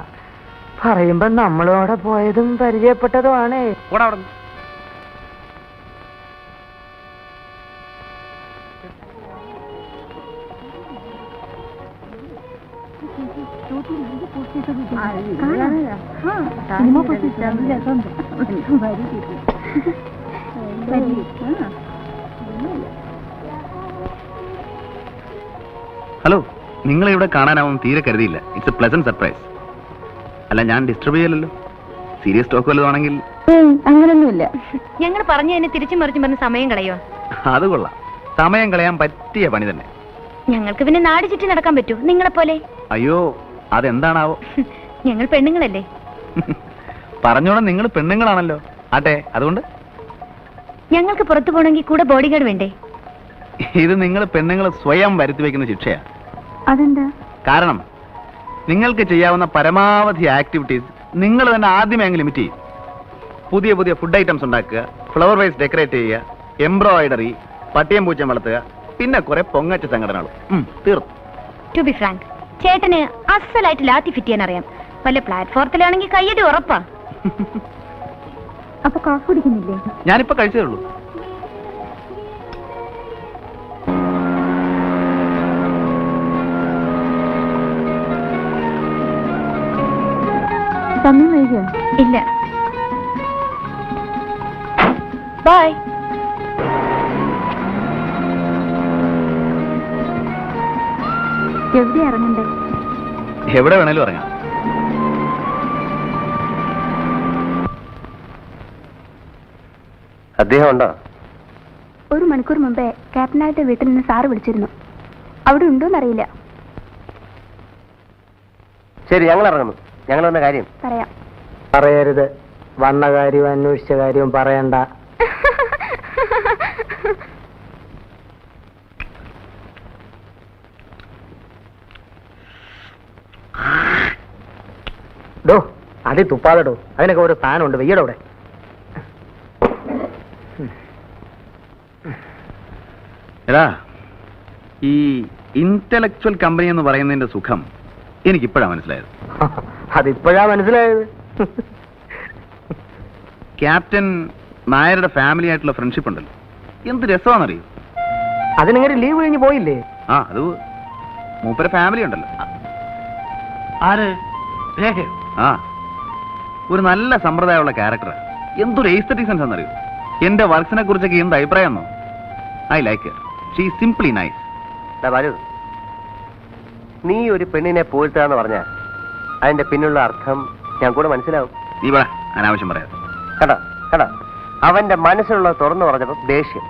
പറയുമ്പോ നമ്മളോടെ പോയതും പരിചയപ്പെട്ടതുമാണ്. കൂടെ അവിടെ ഹലോ, നിങ്ങളെ ഇവിടെ കാണാനാവും തീരെ കരുതിയില്ല. It's a pleasant surprise. അല്ല, ഞാൻ ഡിസ്റ്റർബ് ചെയ്യലല്ലോ. സീരിയസ് ടോക്ക് വല്ലതാണെങ്കിൽ? അങ്ങനൊന്നുമില്ല. ഞങ്ങൾ പറഞ്ഞു തന്നെ തിരിച്ചും മറിച്ചും പറഞ്ഞ് സമയം കളയോ? അത് കൊള്ളാം. സമയം കളയാൻ പറ്റിയ പണി തന്നെ. ഞങ്ങൾക്ക് പിന്നെ നാട് ചുറ്റി നടക്കാൻ പറ്റൂ നിങ്ങളെ പോലെ? അയ്യോ, അതെന്താണാവോ? ഞങ്ങൾ പെണ്ണുങ്ങളല്ലേ. പറഞ്ഞോളാം, നിങ്ങൾ പെണ്ണുങ്ങളാണല്ലോ. ആട്ടെ, അതുകൊണ്ട് ഞങ്ങൾക്ക് പുറത്തു പോകണമെങ്കിൽ കൂടെ ബോഡി ഗാർഡ് വേണ്ടേ? ഇത് നിങ്ങൾ പെണ്ണുങ്ങൾ സ്വയം വരുത്തി വെക്കുന്ന ശിക്ഷയാ. അതെന്താ? കാരണം നിങ്ങൾക്ക് ചെയ്യാവുന്ന പരമാവധി ആക്ടിവിറ്റീസ് നിങ്ങൾ തന്നെ ആദ്യമേ അങ്ങ് ലിമിറ്റ് ചെയ്യും. പുതിയ പുതിയ ഫുഡ് ഐറ്റംസ് ഉണ്ടാക്കുക, ഫ്ലവർ വൈസ് ഡെക്കറേറ്റ് ചെയ്യുക, എംബ്രോയിഡറി, പട്ടിയം പൂച്ചം വളർത്തുക, പിന്നെ കുറെ പൊങ്ങച്ച സംഘടനകളും. തീർന്നു. ടു ബി ഫ്രാങ്ക്, ചേട്ടന് അസലായിട്ട് ലാത്തി ഫിറ്റ് ചെയ്യാൻ അറിയാം. വല്ല പ്ലാറ്റ്ഫോർത്തിലാണെങ്കിൽ കയ്യടി ഉറപ്പാ. അപ്പൊ കോഫി കുടിക്കുന്നില്ലേ? ഞാനിപ്പോ കഴിച്ചതേ ഉള്ളൂ. സമയം വൈകിയോ? ഇല്ല. ബൈ. എവിടെ ഇറങ്ങണ്ടേ? എവിടെ വേണേലും ഇറങ്ങാം. അദ്ദേഹം ഉണ്ടോ? ഒരു മണിക്കൂർ മുമ്പേ ക്യാപ്റ്റനായിട്ട് വീട്ടിൽ നിന്ന് സാറ് വിളിച്ചിരുന്നു. അവിടെ ഉണ്ടോന്നറിയില്ല. ശരി, ഞങ്ങൾ ഇറങ്ങുന്നു. ഞങ്ങൾ വന്ന കാര്യം പറയാം. പറയരുത്. വന്ന കാര്യവും അന്വേഷിച്ച കാര്യവും പറയണ്ട. ഡോ, അതി തുപ്പാതെടോ. അതിനൊക്കെ ഒരു സ്ഥാനമുണ്ട്. വെയ്യടോ അവിടെ. എടാ, ഈ ഇന്റലക്ച്വൽ കമ്പനി എന്ന് പറയുന്നതിന്റെ സുഖം എനിക്കിപ്പോഴാണ് മനസ്സിലായത്. അതിപ്പോഴാ മനസ്സിലായത്. ക്യാപ്റ്റൻ നായരുടെ ഫാമിലി ആയിട്ടുള്ള ഫ്രണ്ട്ഷിപ്പ് ഉണ്ടല്ലോ, എന്ത് രസമാണെന്നറിയോ? അതിനിങ്ങനെ ലീവ് കഴിഞ്ഞ് പോയില്ലേ? അത് മൂപ്പര ഫാമിലി ഉണ്ടല്ലോ. ആര്? ആ, ഒരു നല്ല സമ്പ്രദായമുള്ള ക്യാരക്ടർ. എന്തൊരു എസ്തെറ്റിക് സെൻസ് എന്നറിയോ? എന്റെ വർക്സിനെ കുറിച്ചൊക്കെ എന്ത് അഭിപ്രായം എന്നോ? I like her. She simply nice. Balu, നീ ഒരു പെണ്ണിനെ പോയിട്ടാന്ന് പറഞ്ഞാൽ അതിന്റെ പിന്നുള്ള അർത്ഥം ഞാൻ കൂടെ മനസ്സിലാവും. നീ പറ, അനാവശ്യം പറയാം. കട അവന്റെ മനസ്സിലുള്ള തുറന്നു പറഞ്ഞപ്പോ ദേഷ്യം.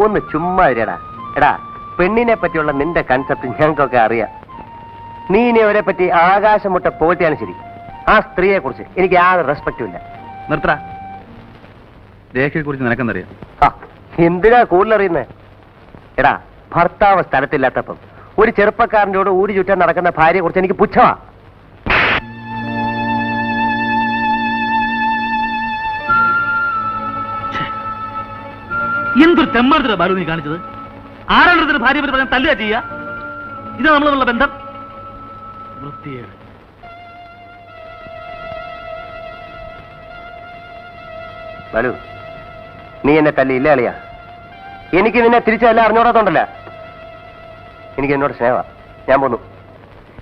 ഒന്ന് ചുമ്മാ ഇരടാ. എടാ, പെണ്ണിനെ പറ്റിയുള്ള നിന്റെ കൺസെപ്റ്റ് ഞങ്ങൾക്കൊക്കെ അറിയാം. നീ ഇനി അവരെ പറ്റി ആകാശം മുട്ട പോറ്റിയാണ് ശരി. ആ സ്ത്രീയെ കുറിച്ച് എനിക്ക് യാതൊരു റെസ്പെക്റ്റും ഇല്ല. നിർത്തടാ. രേഖയെ കുറിച്ച് നിനക്കെന്നറിയാം? എന്തിനാ കൂടുതലറിയുന്നേ? എടാ, ഭർത്താവ് സ്ഥലത്തില്ലാത്തപ്പം ഒരു ചെറുപ്പക്കാരൻ്റെ കൂടെ ഊടി ചുറ്റാൻ നടക്കുന്ന ഭാര്യയെ കുറിച്ച് എനിക്ക് പുച്ഛമാ. എന്തൊരു തെമ്മാർത്തര ബാലു നീ കാണിച്ചത്. ആരാണ് ഭാര്യ പറ്റി പറഞ്ഞാൽ തല്ലുക ചെയ്യുക? ഇത് നമ്മളുള്ള ബന്ധം വൃത്തിയേട്. ബാലു, നീ എന്നെ തല്ലിയില്ല അളിയാ. എനിക്ക് നിന്നെ തിരിച്ചല്ല അറിഞ്ഞോടാത്തോണ്ടല്ല. എനിക്ക് എന്നോട് സ്നേഹ. ഞാൻ പോന്നു.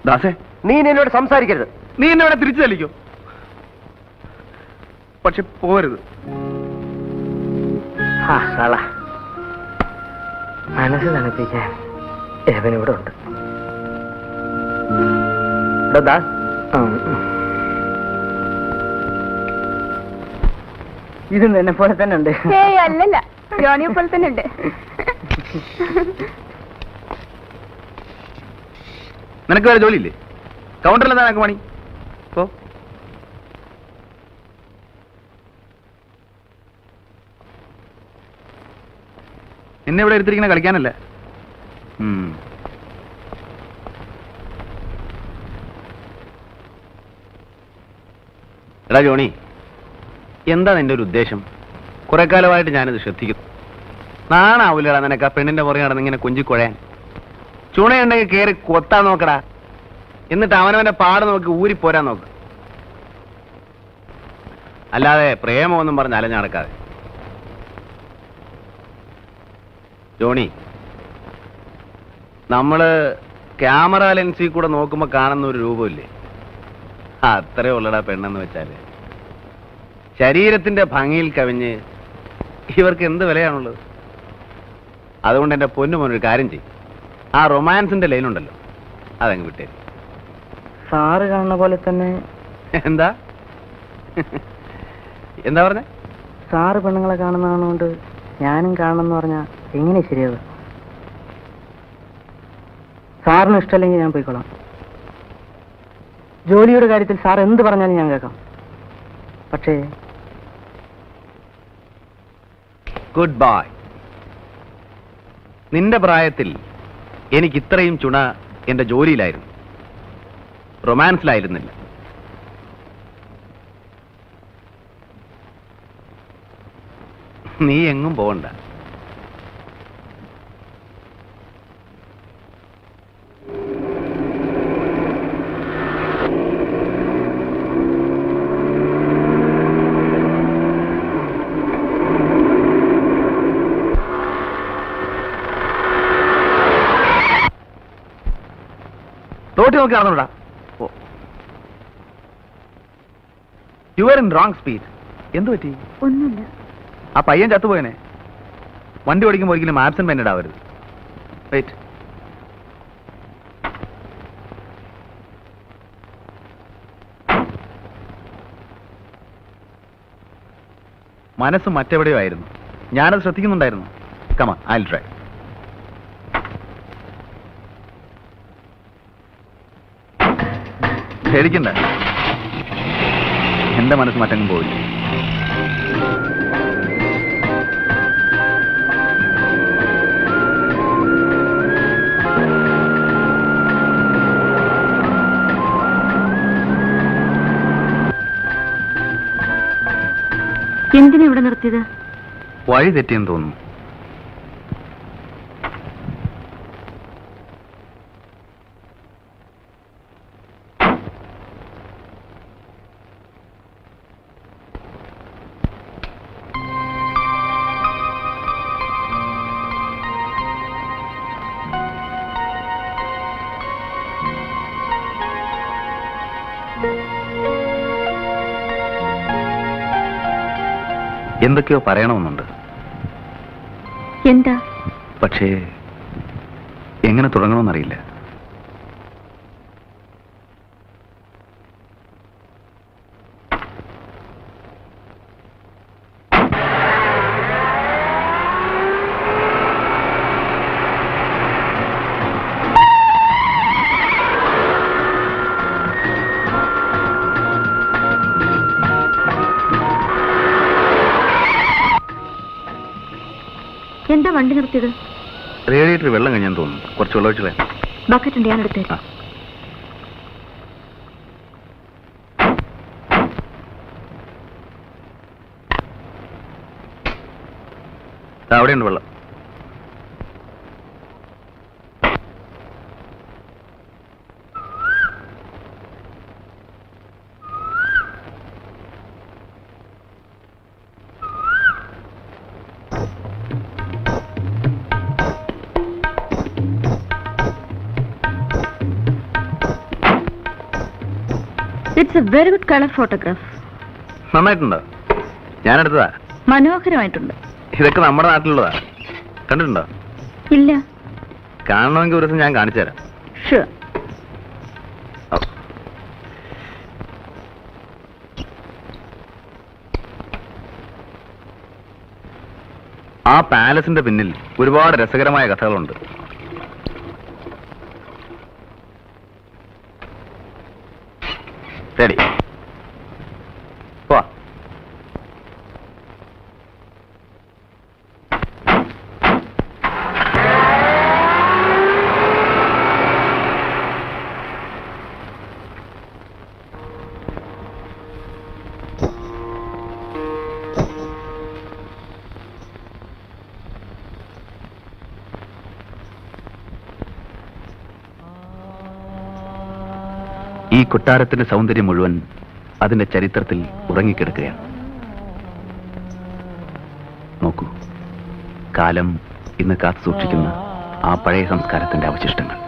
ദാസേ, നീ എന്നോട് സംസാരിക്കരുത്. നീ എന്നെ ഇവിടെ തിരിച്ചു തല്ലിക്കോ, പക്ഷെ പോരുത്. മനസ്സ് തണുപ്പിക്കാൻ എവനിവിടെ ഉണ്ട്. ഇത് എന്നെ പോലെ തന്നെ ഉണ്ട്. അല്ലല്ല, ജോണിയെ പോലെ തന്നെ ഉണ്ട്. നിനക്ക് വേറെ ജോലിയില്ലേ? കൗണ്ടറിൽ എന്താ നിനക്ക് പണി? ഓ, എന്നെ ഇവിടെ എടുത്തിരിക്കണ കളിക്കാനല്ല. എടാ ജോണി, എന്താ നിന്റെ ഒരു ഉദ്ദേശം? കുറെ കാലമായിട്ട് ഞാനിത് ശ്രദ്ധിക്കുന്നു. നാണാവൂലടാ നിനക്ക് ആ പെണ്ണിന്റെ പുറകെ നടന്ന് ഇങ്ങനെ കൊഞ്ചിക്കുഴയാൻ? ചുണയുണ്ടെങ്കിൽ കയറി കൊത്താൻ നോക്കടാ. എന്നിട്ട് അവനവന്റെ പാട് നോക്കി ഊരിപ്പോരാൻ നോക്ക്. അല്ലാതെ പ്രേമമൊന്നും പറഞ്ഞ് അലഞ്ഞു നടക്കാതെ. ജോണി, നമ്മള് ക്യാമറ ലെൻസിൽ കൂടെ നോക്കുമ്പോ കാണുന്ന ഒരു രൂപമില്ലേ, അത്രേ ഉള്ളടാ പെണ്ണെന്ന് വെച്ചാല്. ശരീരത്തിന്റെ ഭംഗിയിൽ കവിഞ്ഞ് ഇവർക്ക് എന്ത് വിലയാണുള്ളത്? അതുകൊണ്ട് എന്റെ പൊന്നുമോനൊരു കാര്യം ചെയ്യും, ആ റൊമാൻസിന്റെ ലൈനുണ്ടല്ലോ അതങ്ങ് വിട്ടേ. സാറ് കാണുന്ന പോലെ തന്നെ. എന്താ എന്താ പറഞ്ഞ? സാറ് പെണ്ണുങ്ങളെ കാണുന്നതുകൊണ്ട് ഞാനും കാണണമെന്ന് പറഞ്ഞാ എങ്ങനെ ശരിയാവുക? സാറിന് ഇഷ്ടമല്ലെങ്കിൽ ഞാൻ പോയിക്കോളാം. ജോലിയുടെ കാര്യത്തിൽ സാർ എന്ത് പറഞ്ഞാലും ഞാൻ കേൾക്കാം. പക്ഷേ ഗുഡ് ബൈ. നിന്റെ പ്രായത്തിൽ എനിക്ക് ഇത്രയും ചുണ എന്റെ ജോലിയിലായിരുന്നു, റൊമാൻസിലായിരുന്നില്ല. നീ എങ്ങും പോകണ്ട. റോട്ടി നോക്കി നടന്നോടാ. You are in wrong speed. എന്തു പറ്റി? ഒന്നുമില്ല. ആ പയ്യൻ ചത്തുപോയനെ. വണ്ടി ഓടിക്കുമ്പോൾ ഒരിക്കലും ആബ്സെന്റ് മൈൻഡഡ് ആവരുത്. വെയിറ്റ്. മനസ്സ് മറ്റെവിടെയോ ആയിരുന്നു, ഞാനത് ശ്രദ്ധിക്കുന്നുണ്ടായിരുന്നു. Come on, I'll try. പേടിക്കണ്ട, എന്റെ മനസ്സ് മറ്റെങ്ങും പോയില്ല. എന്തിനാ ഇവിടെ നിർത്തിയത്? വഴി തെറ്റിയെന്ന് തോന്നുന്നു. എന്തൊക്കെയോ പറയണമെന്നുണ്ട്. എന്താ? പക്ഷേ എങ്ങനെ തുടങ്ങണമെന്നറിയില്ല. എന്താ വണ്ടി നിർത്തിയത്? റേഡിയേറ്റർ വെള്ളം കഴിഞ്ഞാൽ തോന്നുന്നു. കുറച്ച് വെള്ളം ഒഴിച്ചില്ലേ? ബക്കറ്റ് ഉണ്ട്, ഞാൻ എടുത്തേക്കാം. അവിടെയുണ്ട് വെള്ളം. It's a very good colour photograph. നന്നായിട്ടുണ്ടോ? ഞാനെടുത്തതാ. മനോഹരമായിട്ടുണ്ട്. ഇതൊക്കെ നമ്മുടെ നാട്ടിലുള്ളതാ. കണ്ടിട്ടുണ്ടോ? ഇല്ല. കാണണമെങ്കിൽ ഒരു ദിവസം ഞാൻ കാണിച്ചു തരാം. ഷുവർ. ആ പാലസിന്റെ പിന്നിൽ ഒരുപാട് രസകരമായ കഥകളുണ്ട്. ശരി, പോവാ. ഈ കൊട്ടാരത്തിന്റെ സൗന്ദര്യം മുഴുവൻ അതിന്റെ ചരിത്രത്തിൽ ഉറങ്ങിക്കിടക്കുകയാണ്. നോക്കൂ, കാലം ഇന്ന് കാത്തു സൂക്ഷിക്കുന്ന ആ പഴയ സംസ്കാരത്തിന്റെ അവശിഷ്ടങ്ങൾ.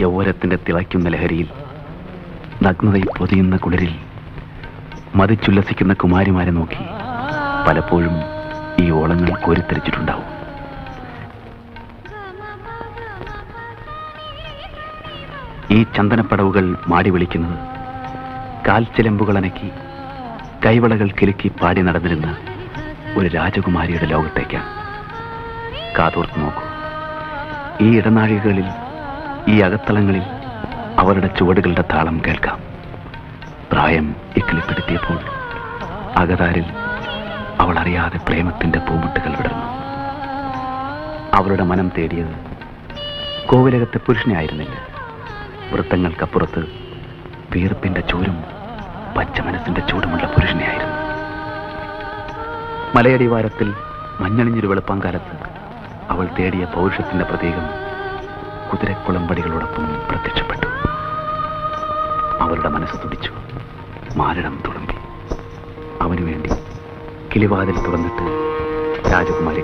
യൗവനത്തിന്റെ തിളയ്ക്കുന്ന ലഹരിയിൽ, നഗ്നതയിൽ പൊതിയുന്ന കുളിരിൽ മതിച്ചുല്ലസിക്കുന്ന കുമാരിമാരെ നോക്കി പലപ്പോഴും ഈ ഓളങ്ങൾ കോരിത്തെരിച്ചിട്ടുണ്ടാവും. ഈ ചന്ദനപ്പടവുകൾ മാടി വിളിക്കുന്നത് കാൽച്ചിലമ്പുകൾ അനക്കി കൈവളകൾ കിലുക്കി പാടി നടന്നിരുന്ന ഒരു രാജകുമാരിയുടെ ലോകത്തേക്കാണ്. കാതോർത്ത് നോക്കൂ, ഈ ഇടനാഴികളിൽ, ഈ അകത്തളങ്ങളിൽ അവരുടെ ചുവടുകളുടെ താളം കേൾക്കാം. പ്രായം ഇക്കിളിപ്പെടുത്തിയപ്പോൾ അകതാരിൽ അവൾ അറിയാതെ പ്രേമത്തിന്റെ പൂമുട്ടുകൾ വിടർന്നു. അവളുടെ മനം തേടിയത് കോവിലകത്തെ പുരുഷനെ ആയിരുന്നില്ല. വൃത്തങ്ങൾക്കപ്പുറത്ത് വീർപ്പിന്റെ ചൂരും പച്ച മനസ്സിന്റെ ചൂടുമുള്ള പുരുഷനെയായിരുന്നു. മലയടിവാരത്തിൽ മഞ്ഞണിഞ്ഞൊരു വെളുപ്പാങ്കാലത്ത് അവൾ തേടിയ പൗരുഷത്തിന്റെ പ്രതീകം കുതിരക്കുളമ്പടികളോടൊപ്പം പ്രത്യക്ഷപ്പെട്ടു. അവളുടെ മനസ്സ് തുടിച്ചു, മാരടം തുളുമ്പി. അവനു വേണ്ടി കിളിവാതിൽ തുറന്നിട്ട് രാജകുമാരി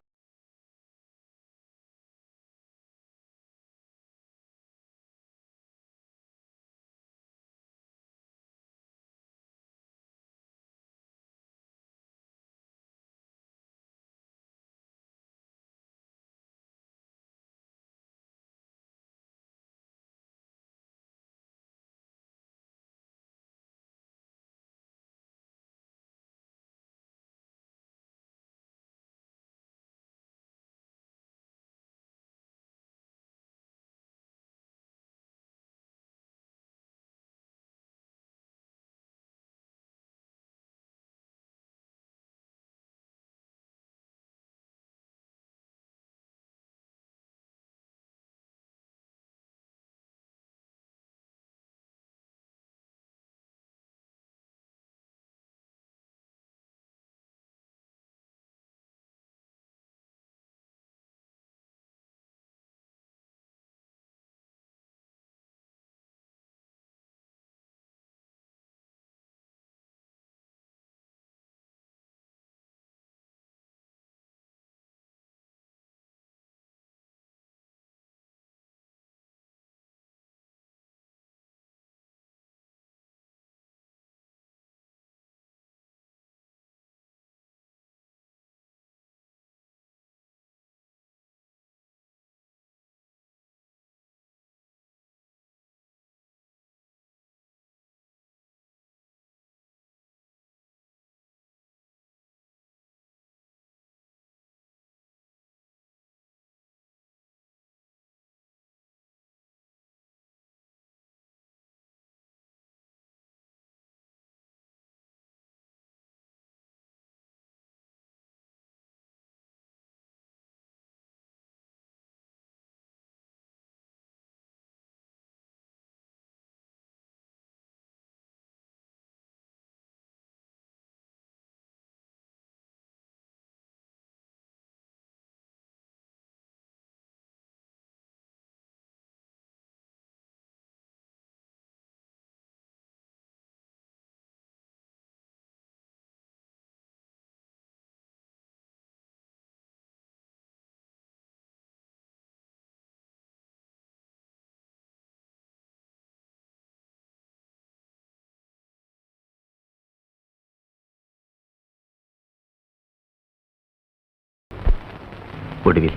ഒടുവിൽ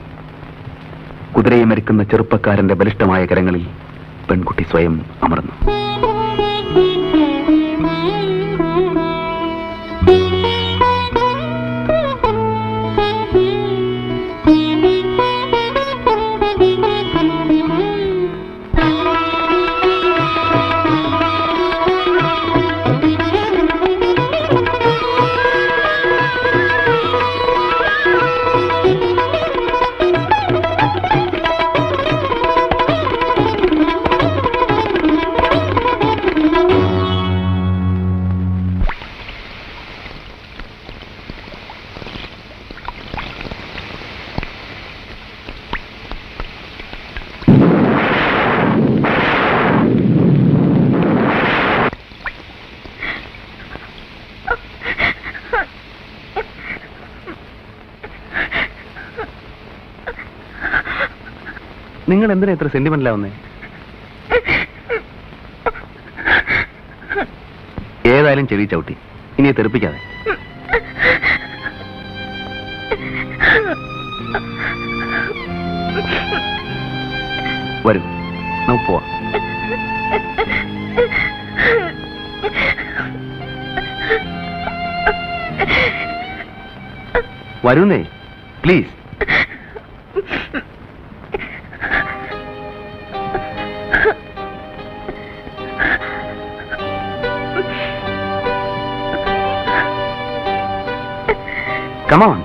കുതിരയെ മരിക്കുന്ന ചെറുപ്പക്കാരന്റെ ബലിഷ്ഠമായ കരങ്ങളിൽ പെൺകുട്ടി സ്വയം അമർന്നു. നിങ്ങൾ എന്തിനാ ഇത്ര സെന്റിമെന്റിലാവുന്നേ? ഏതായാലും ചെവി ചവിട്ടി, ഇനി തെറിപ്പിക്കാതെ. വരൂ, നമുക്ക് പോവാം. വരുന്നേ, പ്ലീസ്. Come on.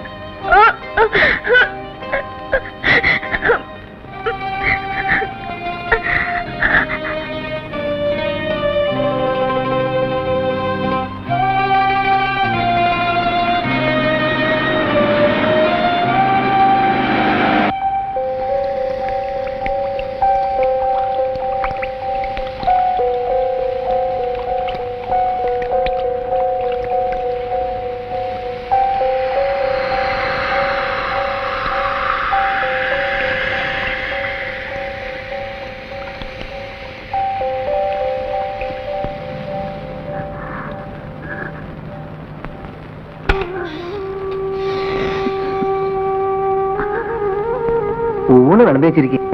ഊണ് വിളമ്പേച്ചിരിക്കുക.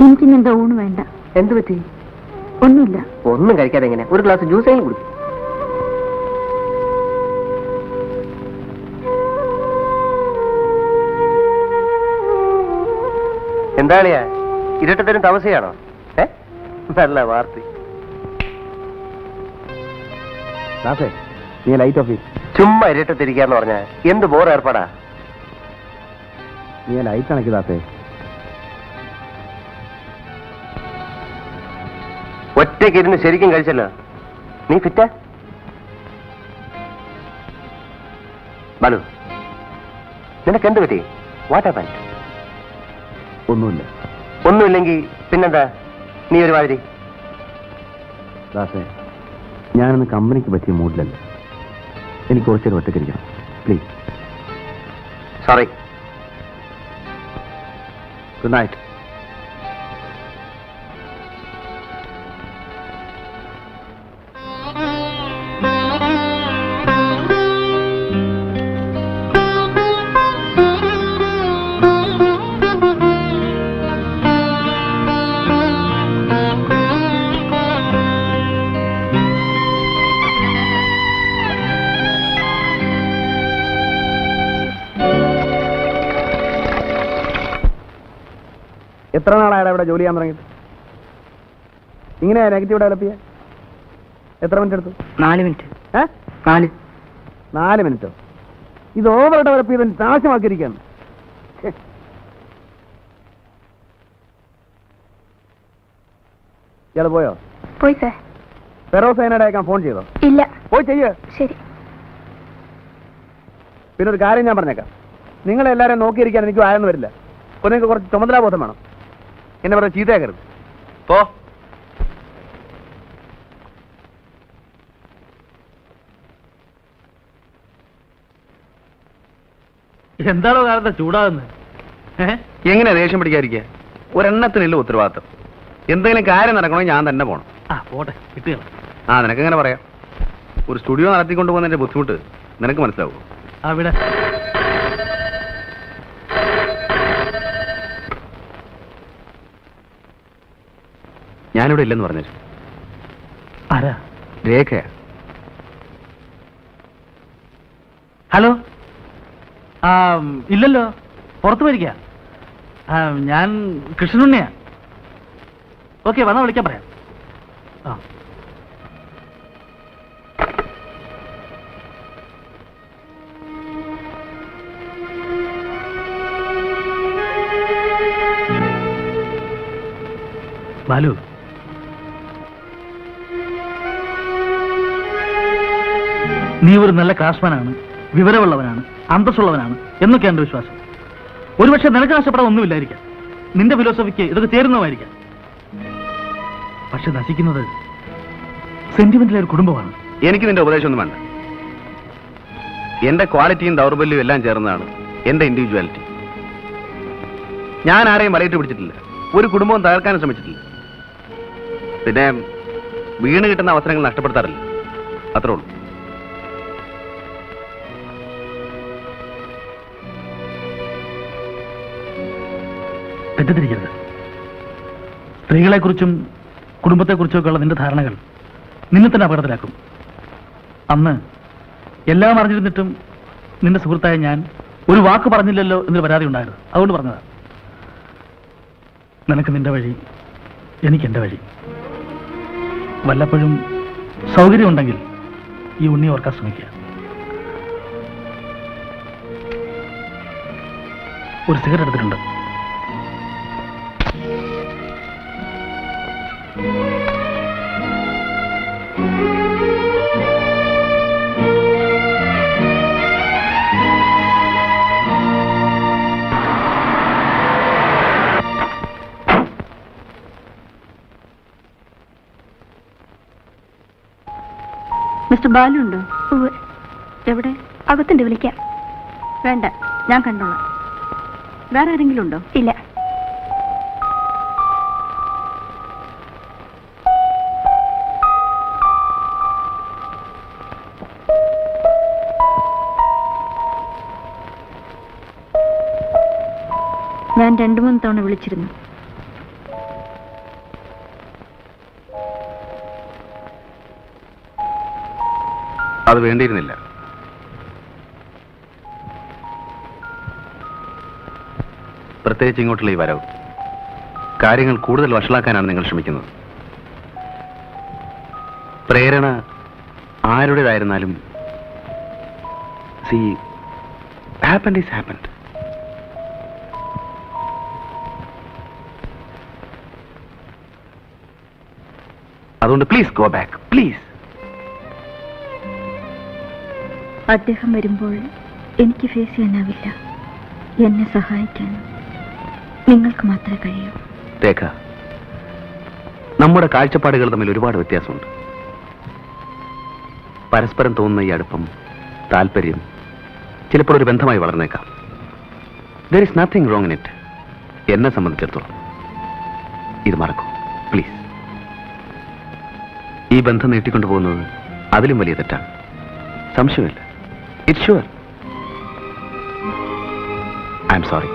എനിക്കിന്നെന്താ ഊണ് വേണ്ട. എന്ത് പറ്റി? ഒന്നുമില്ല. ഒന്നും കഴിക്കാതെ എങ്ങനെ? ഒരു ഗ്ലാസ് ജ്യൂസേലും കുടിക്കും. എന്താളിയാ ഇരട്ടത്തരും താമസിയാണോ? നല്ല വാർത്ത. നീ ലൈറ്റ് ഓഫ് ചുമ്മാ ഇരട്ടത്തിരിക്കാന്ന് പറഞ്ഞാ എന്ത് ബോർ ഏർപ്പാടാ. നീ ലൈറ്റ് അണക്കി ദാസേ. ഒറ്റയ്ക്ക് ഇരുന്ന് ശരിക്കും കഴിച്ചല്ലോ. നീ ഫിറ്റാ? ബാലു, നിനക്ക് എന്ത് പറ്റി? What happened? ഒന്നുമില്ല. ഒന്നുമില്ലെങ്കിൽ പിന്നെന്താ നീ ഒരു മാതിരി? ദാസേ, ഞാനിന്ന് കമ്പനിക്ക് പറ്റിയ മൂഡിലല്ല. എനിക്ക് കുറച്ചേരം ഒറ്റയ്ക്കിരിക്കണം, പ്ലീസ്. സോറി. Good night. എത്ര നാളായാലും ഇവിടെ ജോലി ചെയ്യാൻ തുടങ്ങിയിട്ട്? ഇങ്ങനെ നെഗറ്റീവ് ഡെവലപ്പ് ചെയ്യാൻ എത്ര മിനിറ്റ് എടുത്തു? 4 മിനിറ്റ്. 4 മിനിറ്റോ? ഇത് ഓവർ ഡെവലപ്പ് ചെയ്ത് നാശമാക്കിയിരിക്കുകയാണ്. ഇയാൾ പോയോ? പോയി സാർ. ഫെറോസൈനയുടെ അയക്കാൻ ഫോൺ ചെയ്തോ? ഇല്ല. പോയി ചെയ്യേ. ശരി. പിന്നെ ഒരു കാര്യം ഞാൻ പറഞ്ഞേക്കാം, നിങ്ങളെല്ലാവരും നോക്കിയിരിക്കാൻ എനിക്ക് ആയെന്ന് വരില്ല. അപ്പോൾ നിങ്ങൾക്ക് കുറച്ച് ചുമതലാബോധം വേണം. എന്നെ പറഞ്ഞ ചീത്തയാക്കരുത്. പോ. എന്താണോ കാലത്തെ ചൂടാകുന്നത്? എങ്ങനെ ദേഷ്യം പിടിക്കാതിരിക്കുക? ഒരെണ്ണത്തിനില്ല ഉത്തരവാദിത്തം. എന്തെങ്കിലും കാര്യം നടക്കണമെങ്കിൽ ഞാൻ തന്നെ പോകണം. പോട്ടെ, കിട്ടുക. നിനക്ക് എങ്ങനെ പറയാം? ഒരു സ്റ്റുഡിയോ നടത്തിക്കൊണ്ട് പോകുന്നതിന്റെ ബുദ്ധിമുട്ട് നിനക്ക് മനസ്സിലാവും. അവിടെ ഞാനിവിടെ ഇല്ലെന്ന് പറഞ്ഞു. ആരാ? രേഖയാ. ഹലോ. ഇല്ലല്ലോ, പുറത്തു വരിക. ഞാൻ കൃഷ്ണനുണ്ണിയാ. ഓക്കെ, വന്നാൽ വിളിക്കാൻ പറയാം. ആ. ബാലു, നീ ഒരു നല്ല ക്രാഫ്റ്റ്സ്മാനാണ്, വിവരമുള്ളവനാണ്, അന്തസ്സുള്ളവനാണ് എന്നൊക്കെ എന്റെ വിശ്വാസം. ഒരുപക്ഷെ നിനക്ക് നഷ്ടപ്പെടാൻ ഒന്നുമില്ലായിരിക്കാം, നിന്റെ ഫിലോസഫിക്ക് ഇതൊക്കെ ചേരുന്നതായിരിക്കാം. പക്ഷെ നശിക്കുന്നത് സെന്റിമെന്റിലെ ഒരു കുടുംബമാണ്. എനിക്ക് നിന്റെ ഉപദേശമൊന്നും വേണ്ട. എന്റെ ക്വാളിറ്റിയും ദൗർബല്യവും എല്ലാം ചേർന്നതാണ് എന്റെ ഇൻഡിവിജ്വാലിറ്റി. ഞാൻ ആരെയും വലയിട്ട് പിടിച്ചിട്ടില്ല, ഒരു കുടുംബവും തകർക്കാനും ശ്രമിച്ചിട്ടില്ല. പിന്നെ വീണ് കിട്ടുന്ന അവസരങ്ങൾ നഷ്ടപ്പെടുത്താറില്ല, അത്രേ ഉള്ളൂ. തെറ്റിദ്ധരിക്കരുത്. സ്ത്രീകളെക്കുറിച്ചും കുടുംബത്തെക്കുറിച്ചും ഒക്കെയുള്ള നിന്റെ ധാരണകൾ നിന്നെ തന്നെ അപകടത്തിലാക്കും. അന്ന് എല്ലാം അറിഞ്ഞിരുന്നിട്ടും നിന്റെ സുഹൃത്തായ ഞാൻ ഒരു വാക്ക് പറഞ്ഞില്ലല്ലോ എന്നൊരു പരാതി ഉണ്ടായിരുന്നു. അതുകൊണ്ട് പറഞ്ഞതാ. നിനക്ക് നിന്റെ വഴി, എനിക്ക് എന്റെ വഴി. വല്ലപ്പോഴും സൗകര്യമുണ്ടെങ്കിൽ ഈ ഉണ്ണി ഓർക്കാൻ ശ്രമിക്കുക. ഒരു സിഗരറ്റ് എടുത്തിട്ടുണ്ട്. മിസ്റ്റർ ബാലു ഉണ്ടോ? എവിടെ? അകത്തുണ്ട്, വിളിക്കാം. വേണ്ട, ഞാൻ കണ്ടോളാം. വേറെ ആരെങ്കിലും ഉണ്ടോ? ഇല്ല. ഞാൻ 2-3 തവണ വിളിച്ചിരുന്നു. അത് വേണ്ടിയിരുന്നില്ല. പ്രത്യേകിച്ച് ഇങ്ങോട്ടുള്ള ഈ വരവ് കാര്യങ്ങൾ കൂടുതൽ വഷളാക്കാനാണ് നിങ്ങൾ ശ്രമിക്കുന്നത്. പ്രേരണ ആരുടേതായിരുന്നാലും സി ഹാപ്പൻഡ് ഈസ് ഹാപ്പൻഡ്. അതുകൊണ്ട് പ്ലീസ് ഗോ ബാക്ക്, പ്ലീസ്. അദ്ദേഹം വരുമ്പോൾ എനിക്ക് ഫേസ് ചെയ്യാനാവില്ല. എന്നെ സഹായിക്കാൻ നിങ്ങൾക്ക് മാത്രമേ കഴിയൂ. രേഖ, നമ്മുടെ കാഴ്ചപ്പാടുകൾ തമ്മിൽ ഒരുപാട് വ്യത്യാസമുണ്ട്. പരസ്പരം തോന്നുന്ന ഈ അടുപ്പം, താല്പര്യം ചിലപ്പോൾ ഒരു ബന്ധമായി വളർന്നേക്കാം. There is nothing wrong in it. എന്നെ സംബന്ധിച്ചിടത്തോളം ഇത് മറക്കും, പ്ലീസ്. ഈ ബന്ധം നീട്ടിക്കൊണ്ടുപോകുന്നത് അതിലും വലിയ തെറ്റാണ്, സംശയമില്ല. It's sure. I am sorry.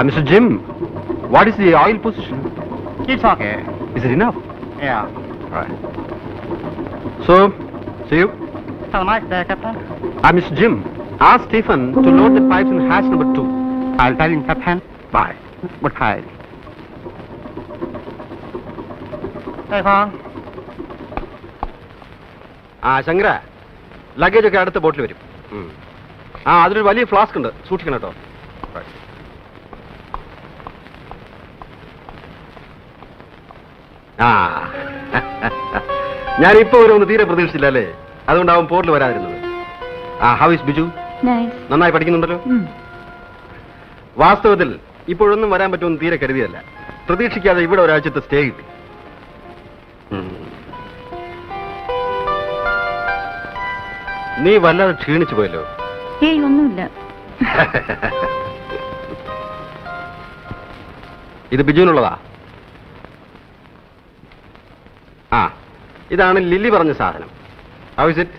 Mr. Jim, what is the oil position? It's okay. Is it enough? Yeah. Right. So, see you. Have a nice day, Captain. Mr. Jim, ask Stephen to load the pipes in hatch number 2. I'll tell him, Captain. Bye. But hi. Hey, Fong. Shankara, luggage ഒക്കെ അടുത്ത ബോട്ടിൽ വരും. അതിലൊരു വലിയ ഫ്ലാസ്ക് ഉണ്ട്, സൂക്ഷിക്കണം കേട്ടോ. ഞാനിപ്പോ വരുമെന്ന് തീരെ പ്രതീക്ഷിച്ചില്ല അല്ലേ? അതുകൊണ്ടാവും പോർട്ടിൽ വരാതിരുന്നത്. How is Biju? നന്നായി പഠിക്കുന്നുണ്ടല്ലോ. വാസ്തവത്തിൽ ഇപ്പോഴൊന്നും വരാൻ പറ്റുമെന്ന് തീരെ കരുതിയല്ല. പ്രതീക്ഷിക്കാതെ ഇവിടെ ഒരാഴ്ചത്തെ സ്റ്റേ കിട്ടി. നീ വല്ലാതെ ക്ഷീണിച്ചു പോയല്ലോ. ഏയ് ഒന്നുമില്ല. ഇത് ബിജുവിനുള്ളതാ. ഇതാണ് ലില്ലി പറഞ്ഞ സാധനം. How is it?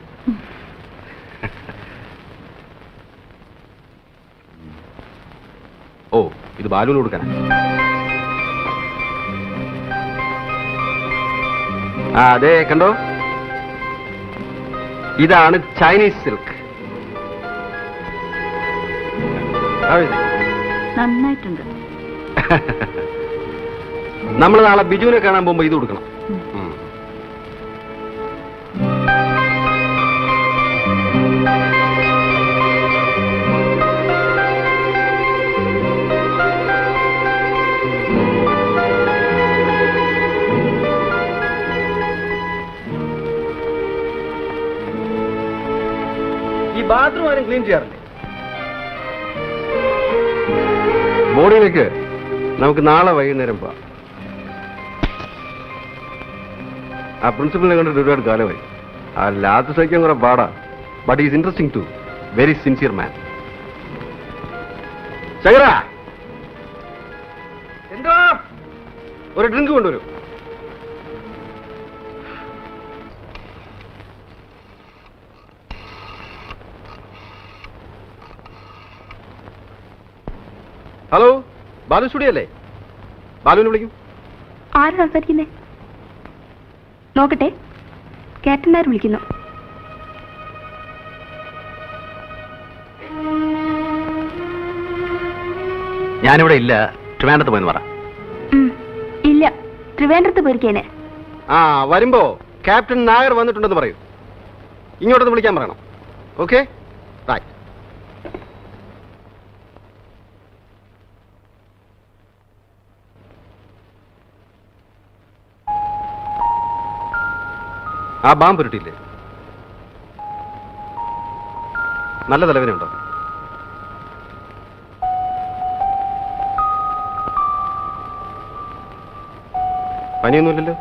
ഓ, ഇത് ബാലുവിന് കൊടുക്കാനാ. അതെ, കണ്ടോ, ഇതാണ് ചൈനീസ് സിൽക്ക്. നന്നായിട്ടുണ്ട്. നമ്മൾ നാളെ ബിജുവിനെ കാണാൻ പോകുമ്പോ ഇത് കൊടുക്കണം. ഈ ബാത്റൂം ആരും ക്ലീൻ ചെയ്യാറില്ലേ? ബോഡിയിലേക്ക് നമുക്ക് നാളെ വൈകുന്നേരം പോവാം. ആ പ്രിൻസിപ്പലിനെ കണ്ടിട്ട് ഒരുപാട് കാലമായി. ആ ലാത്ത് സഹിക്കാൻ കുറെ പാടാ. But is interesting too. Very sincere man. ശങ്കര, എന്താ ഒരു ഡ്രിങ്ക് കൊണ്ടുവരൂ. ഹലോ, ബാലു സ്റ്റുഡിയോ അല്ലേ? ബാലുവിനെ വിളിക്കും. ആര് സംസാരിക്കുന്നേ? നോക്കട്ടെ. ക്യാപ്റ്റൻ നായർ വിളിക്കുന്നു. ഞാനിവിടെ ഇല്ല, ട്രിവാൻഡ്രത്ത് പോയെന്ന് പറ. ഇല്ല, ട്രിവാൻഡ്രത്ത് പോയിരിക്കേനെ. വരുമ്പോ ക്യാപ്റ്റൻ നായർ വന്നിട്ടുണ്ടെന്ന് പറയൂ. ഇങ്ങോട്ടൊന്ന് വിളിക്കാൻ പറയണം. Okay, right. ആ ബാം പുരട്ടിയില്ലേ? നല്ല തലവേദനയുണ്ടോ? പനിയൊന്നുമില്ലല്ലോ?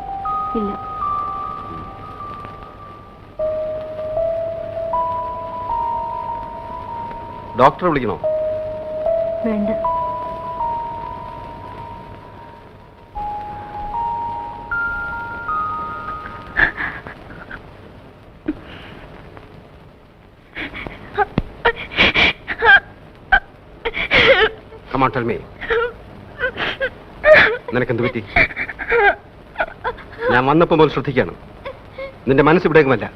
ഇല്ല. ഡോക്ടറെ വിളിക്കണോ? വേണ്ട. Come on, tell me. നിനക്കെന്ത് പറ്റി? ഞാൻ വന്നപ്പോ മുതൽ ശ്രദ്ധിക്കാണ്. നിന്റെ മനസ്സ് ഇവിടേക്കുമല്ല.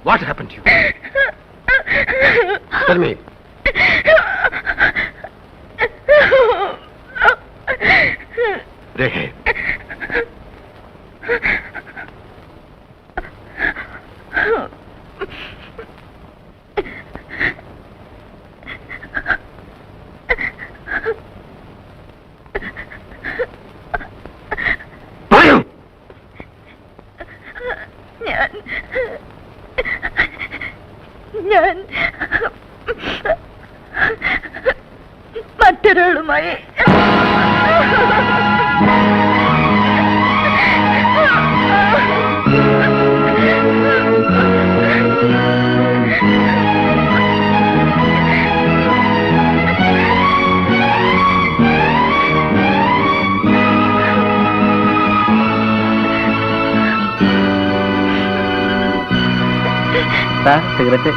What happened to you? Tell me. രേഖ, ഞാൻ മറ്റൊരാളുമായി സിഗരറ്റ്.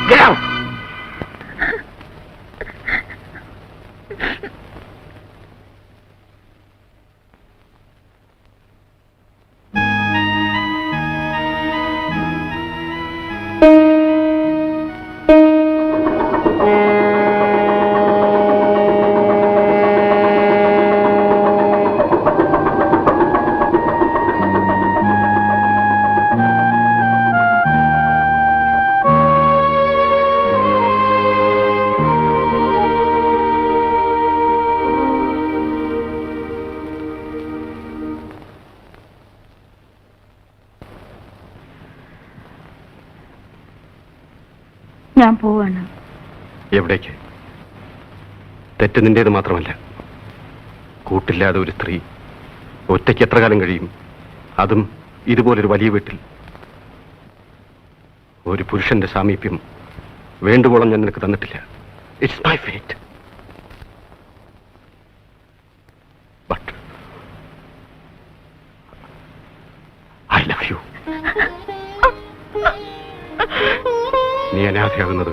Get out! ഞാൻ പോവാണ്. എവിടേക്ക്? തെറ്റ് നിന്റേത് മാത്രമല്ല. കൂട്ടില്ലാതെ ഒരു സ്ത്രീ ഒറ്റയ്ക്ക് എത്ര കാലം കഴിയും? അതും ഇതുപോലൊരു വലിയ വീട്ടിൽ. ഒരു പുരുഷന്റെ സാമീപ്യം വേണ്ടുവോളം ഞാൻ നിനക്ക് തന്നിട്ടില്ല. It's my fate. But I love you. നീ അനാഥയാകുന്നത്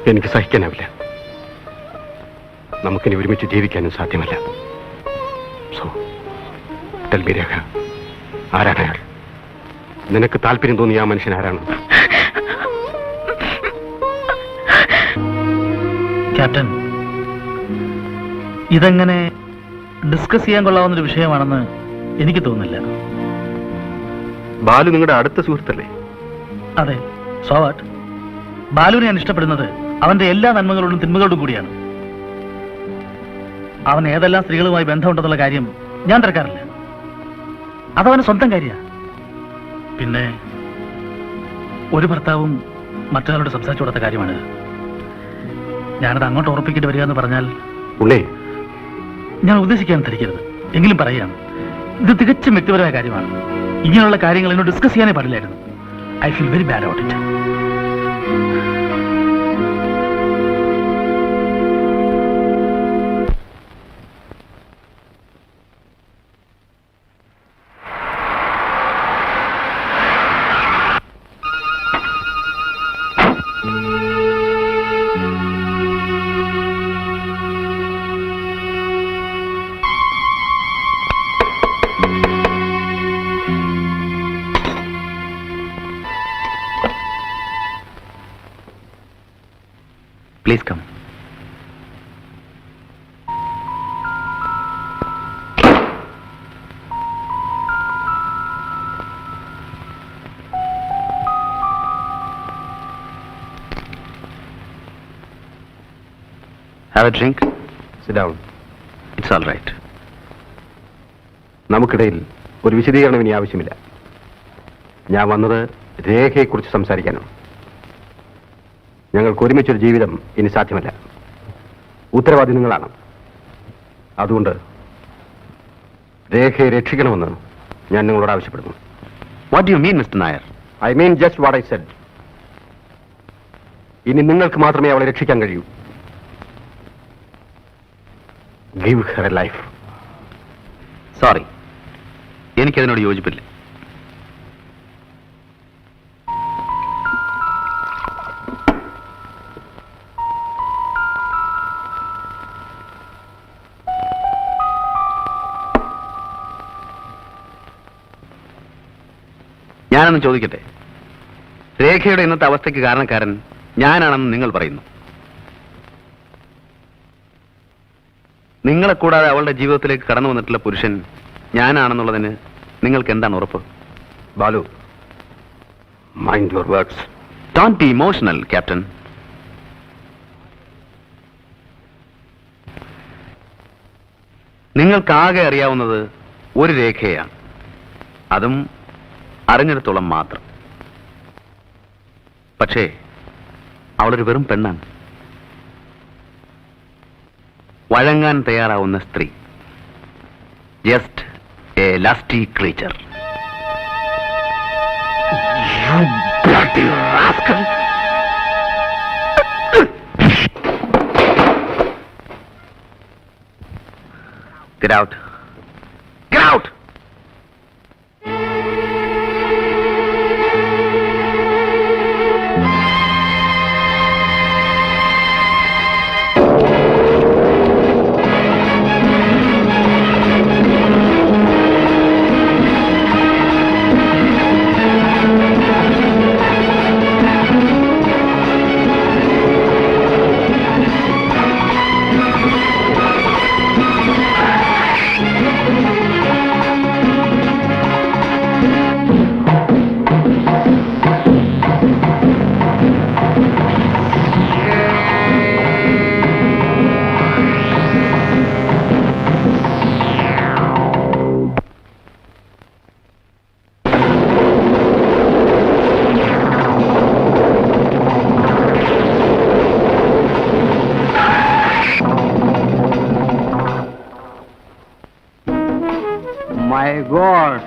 എനിക്ക് സഹിക്കാനാവില്ല. നമുക്കിനി ഒരുമിച്ച് ജീവിക്കാനും സാധ്യമല്ല. സോ ടെൽ മീ രേഖ, ആരാണ് അയാൾ? നിനക്ക് താല്പര്യം തോന്നിയ ആ മനുഷ്യൻ ആരാണ്? ക്യാപ്റ്റൻ, ഇതെങ്ങനെ ഡിസ്കസ് ചെയ്യാൻ കൊള്ളാവുന്നൊരു വിഷയമാണെന്ന് എനിക്ക് തോന്നുന്നില്ല. ബാലു നിങ്ങളുടെ അടുത്ത സുഹൃത്തല്ലേ? അതെ, സോ വാട്ട്? ബാലുവിനെ ഞാൻ ഇഷ്ടപ്പെടുന്നത് അവന്റെ എല്ലാ നന്മകളോടും തിന്മകളോടും കൂടിയാണ്. അവൻ ഏതെല്ലാം സ്ത്രീകളുമായി ബന്ധമുണ്ടെന്നുള്ള കാര്യം ഞാൻ തിരക്കാറില്ല. അതവന് സ്വന്തം കാര്യമാണ്. പിന്നെ ഒരു ഭർത്താവും മറ്റൊരാളോട് സംസാരിച്ചു കൊടുത്ത കാര്യമാണ്. ഞാനത് അങ്ങോട്ട് ഉറപ്പിക്കേണ്ടി വരിക എന്ന് പറഞ്ഞാൽ ഉള്ളേ, ഞാൻ ഉദ്ദേശിക്കാൻ ധരിക്കരുത്. എങ്കിലും പറയുകയാണ്, ഇത് തികച്ചും വ്യക്തിപരമായ കാര്യമാണ്. ഇങ്ങനെയുള്ള കാര്യങ്ങൾ എന്നോട് ഡിസ്കസ് ചെയ്യാനേ പാടില്ലായിരുന്നു. I feel very bad about it. Please come. Have a drink? Sit down. It's all right. നമുക്കിടയിൽ ഒരു വിശദീകരണം ഇനി ആവശ്യമില്ല. ഞാൻ വന്നത് രേഖയെക്കുറിച്ച് സംസാരിക്കാനാണ്. ഞങ്ങൾക്ക് ഒരുമിച്ചൊരു ജീവിതം ഇനി സാധ്യമല്ല. ഉത്തരവാദി നിങ്ങളാണ്. അതുകൊണ്ട് രേഖയെ രക്ഷിക്കണമെന്ന് ഞാൻ നിങ്ങളോട് ആവശ്യപ്പെടുന്നു. What do you mean, Mr. Nair? I mean just what I said. ഇനി നിങ്ങൾക്ക് മാത്രമേ അവളെ രക്ഷിക്കാൻ കഴിയൂ. Give her a life. Sorry. എനിക്കതിനോട് യോജിപ്പില്ല. ഞാനൊന്ന് ചോദിക്കട്ടെ, രേഖയുടെ ഇന്നത്തെ അവസ്ഥയ്ക്ക് കാരണക്കാരൻ ഞാനാണെന്ന് നിങ്ങൾ പറയുന്നു. നിങ്ങളെ കൂടാതെ അവളുടെ ജീവിതത്തിലേക്ക് കടന്നു വന്നിട്ടുള്ള പുരുഷൻ ഞാനാണെന്നുള്ളതിന് നിങ്ങൾക്ക് എന്താണ് ഉറപ്പ്? Balu, mind your words. Don't be emotional, captain. നിങ്ങൾക്കാകെ അറിയാവുന്നത് ഒരു രേഖയാണ്. അതും അറിഞ്ഞിടത്തോളം മാത്രം. പക്ഷേ അവളൊരു വെറും പെണ്ണാണ്. വഴങ്ങാൻ തയ്യാറാവുന്ന സ്ത്രീ. Just a lasty creature. You bloody rascal! Get out. Get out! My god,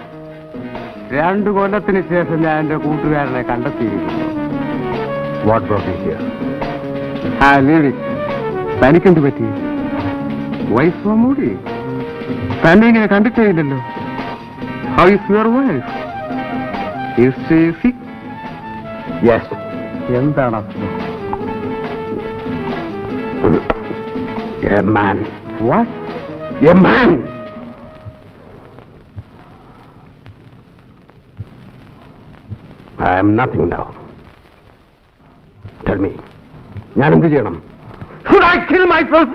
2 കൊല്ലത്തിന് ശേഷം ഞാൻ എന്റെ കൂട്ടുകാരനെ കണ്ടെത്തിയിരിക്കുന്നു. What brought you here? തനിക്കെന്ത് പറ്റി? Wife so moody? തന്നെ ഇങ്ങനെ കണ്ടിട്ടേ ഇല്ലല്ലോ. How is your wife? Is she sick? Yes. എന്താണ് അസുഖം? A man. What? A man. I am nothing now. Tell me. ഞാൻ എന്ത് ചെയ്യണം? Should I kill myself?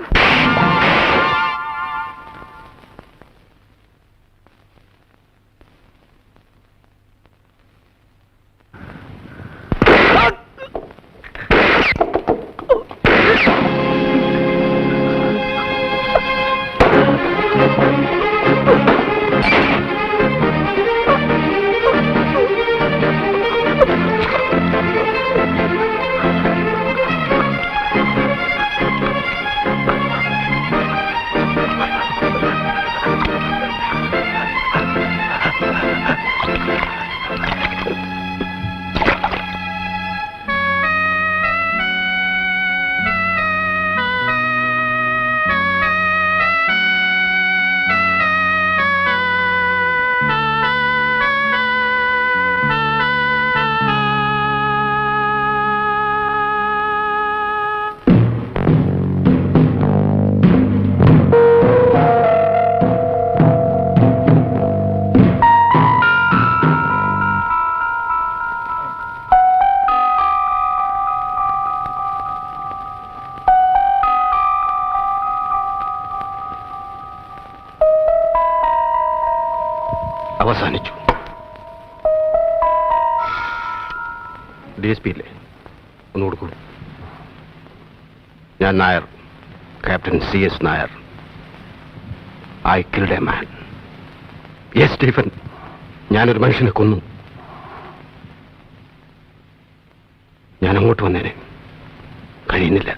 അവസാനിച്ചു. DSP ഇല്ലേ? ഒന്ന് കൊടുക്കൂ. ഞാൻ Nair, captain CS Nair. I killed a man. Yes, Stephen, ഞാനൊരു മനുഷ്യനെ കൊന്നു. ഞാൻ അങ്ങോട്ട് വന്നേനെ, കഴിയുന്നില്ല.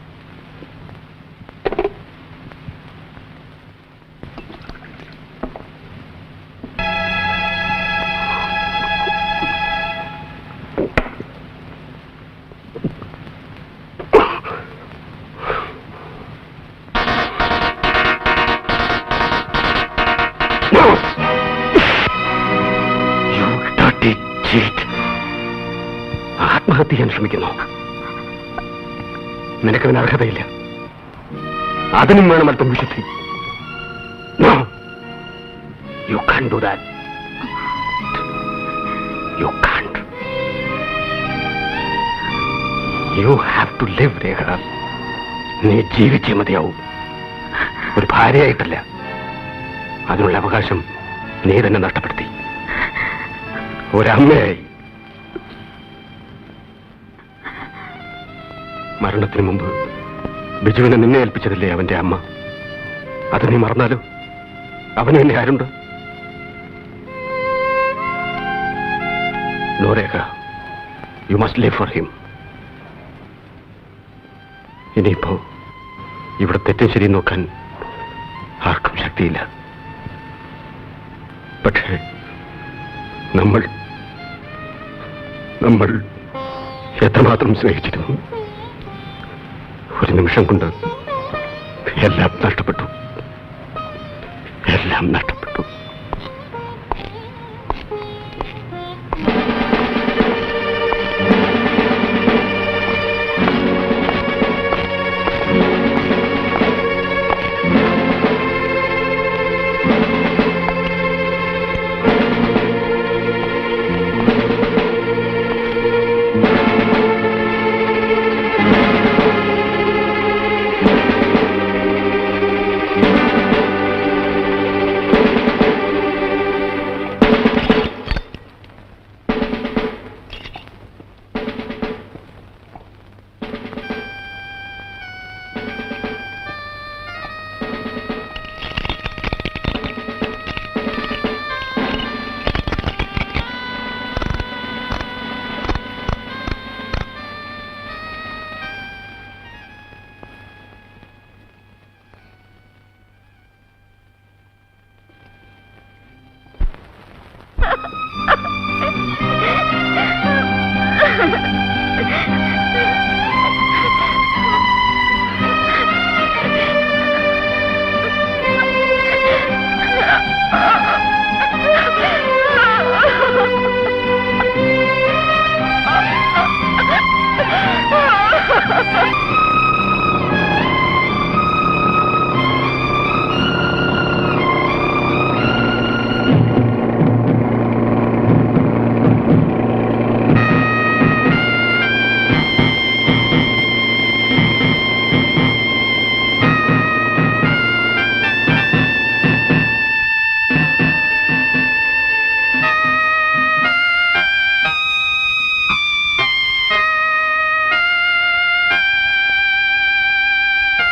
ആത്മഹത്യ ചെയ്യാൻ ശ്രമിക്കുന്നു. നിനക്കതിന് അർഹതയില്ല. അതിനും വേണം അല്പം വിശുദ്ധി. No, you can't do that. You can't. You have to live, രേഖ. നീ ജീവിച്ചേ മതിയാവും. ഒരു ഭാര്യയായിട്ടല്ല. അതിനുള്ള അവകാശം നീ തന്നെ നഷ്ടപ്പെടുത്തി. ഒരമ്മയായി. മരണത്തിന് മുമ്പ് ബിജുവിനെ നിന്നെ ഏൽപ്പിച്ചതല്ലേ അവന്റെ അമ്മ? അത് നീ മറന്നാലോ? അവന് എന്നെ ആരുണ്ട്? No Rekha, you must live for him. ഇനിയിപ്പോ ഇവിടെ തെറ്റും ശരിയും നോക്കാൻ ആർക്കും ശക്തിയില്ല. പക്ഷേ നമ്മൾ എത്രമാത്രം സ്നേഹിച്ചിരുന്നു. ഒരു നിമിഷം കൊണ്ട് എല്ലാം നഷ്ടപ്പെട്ടു.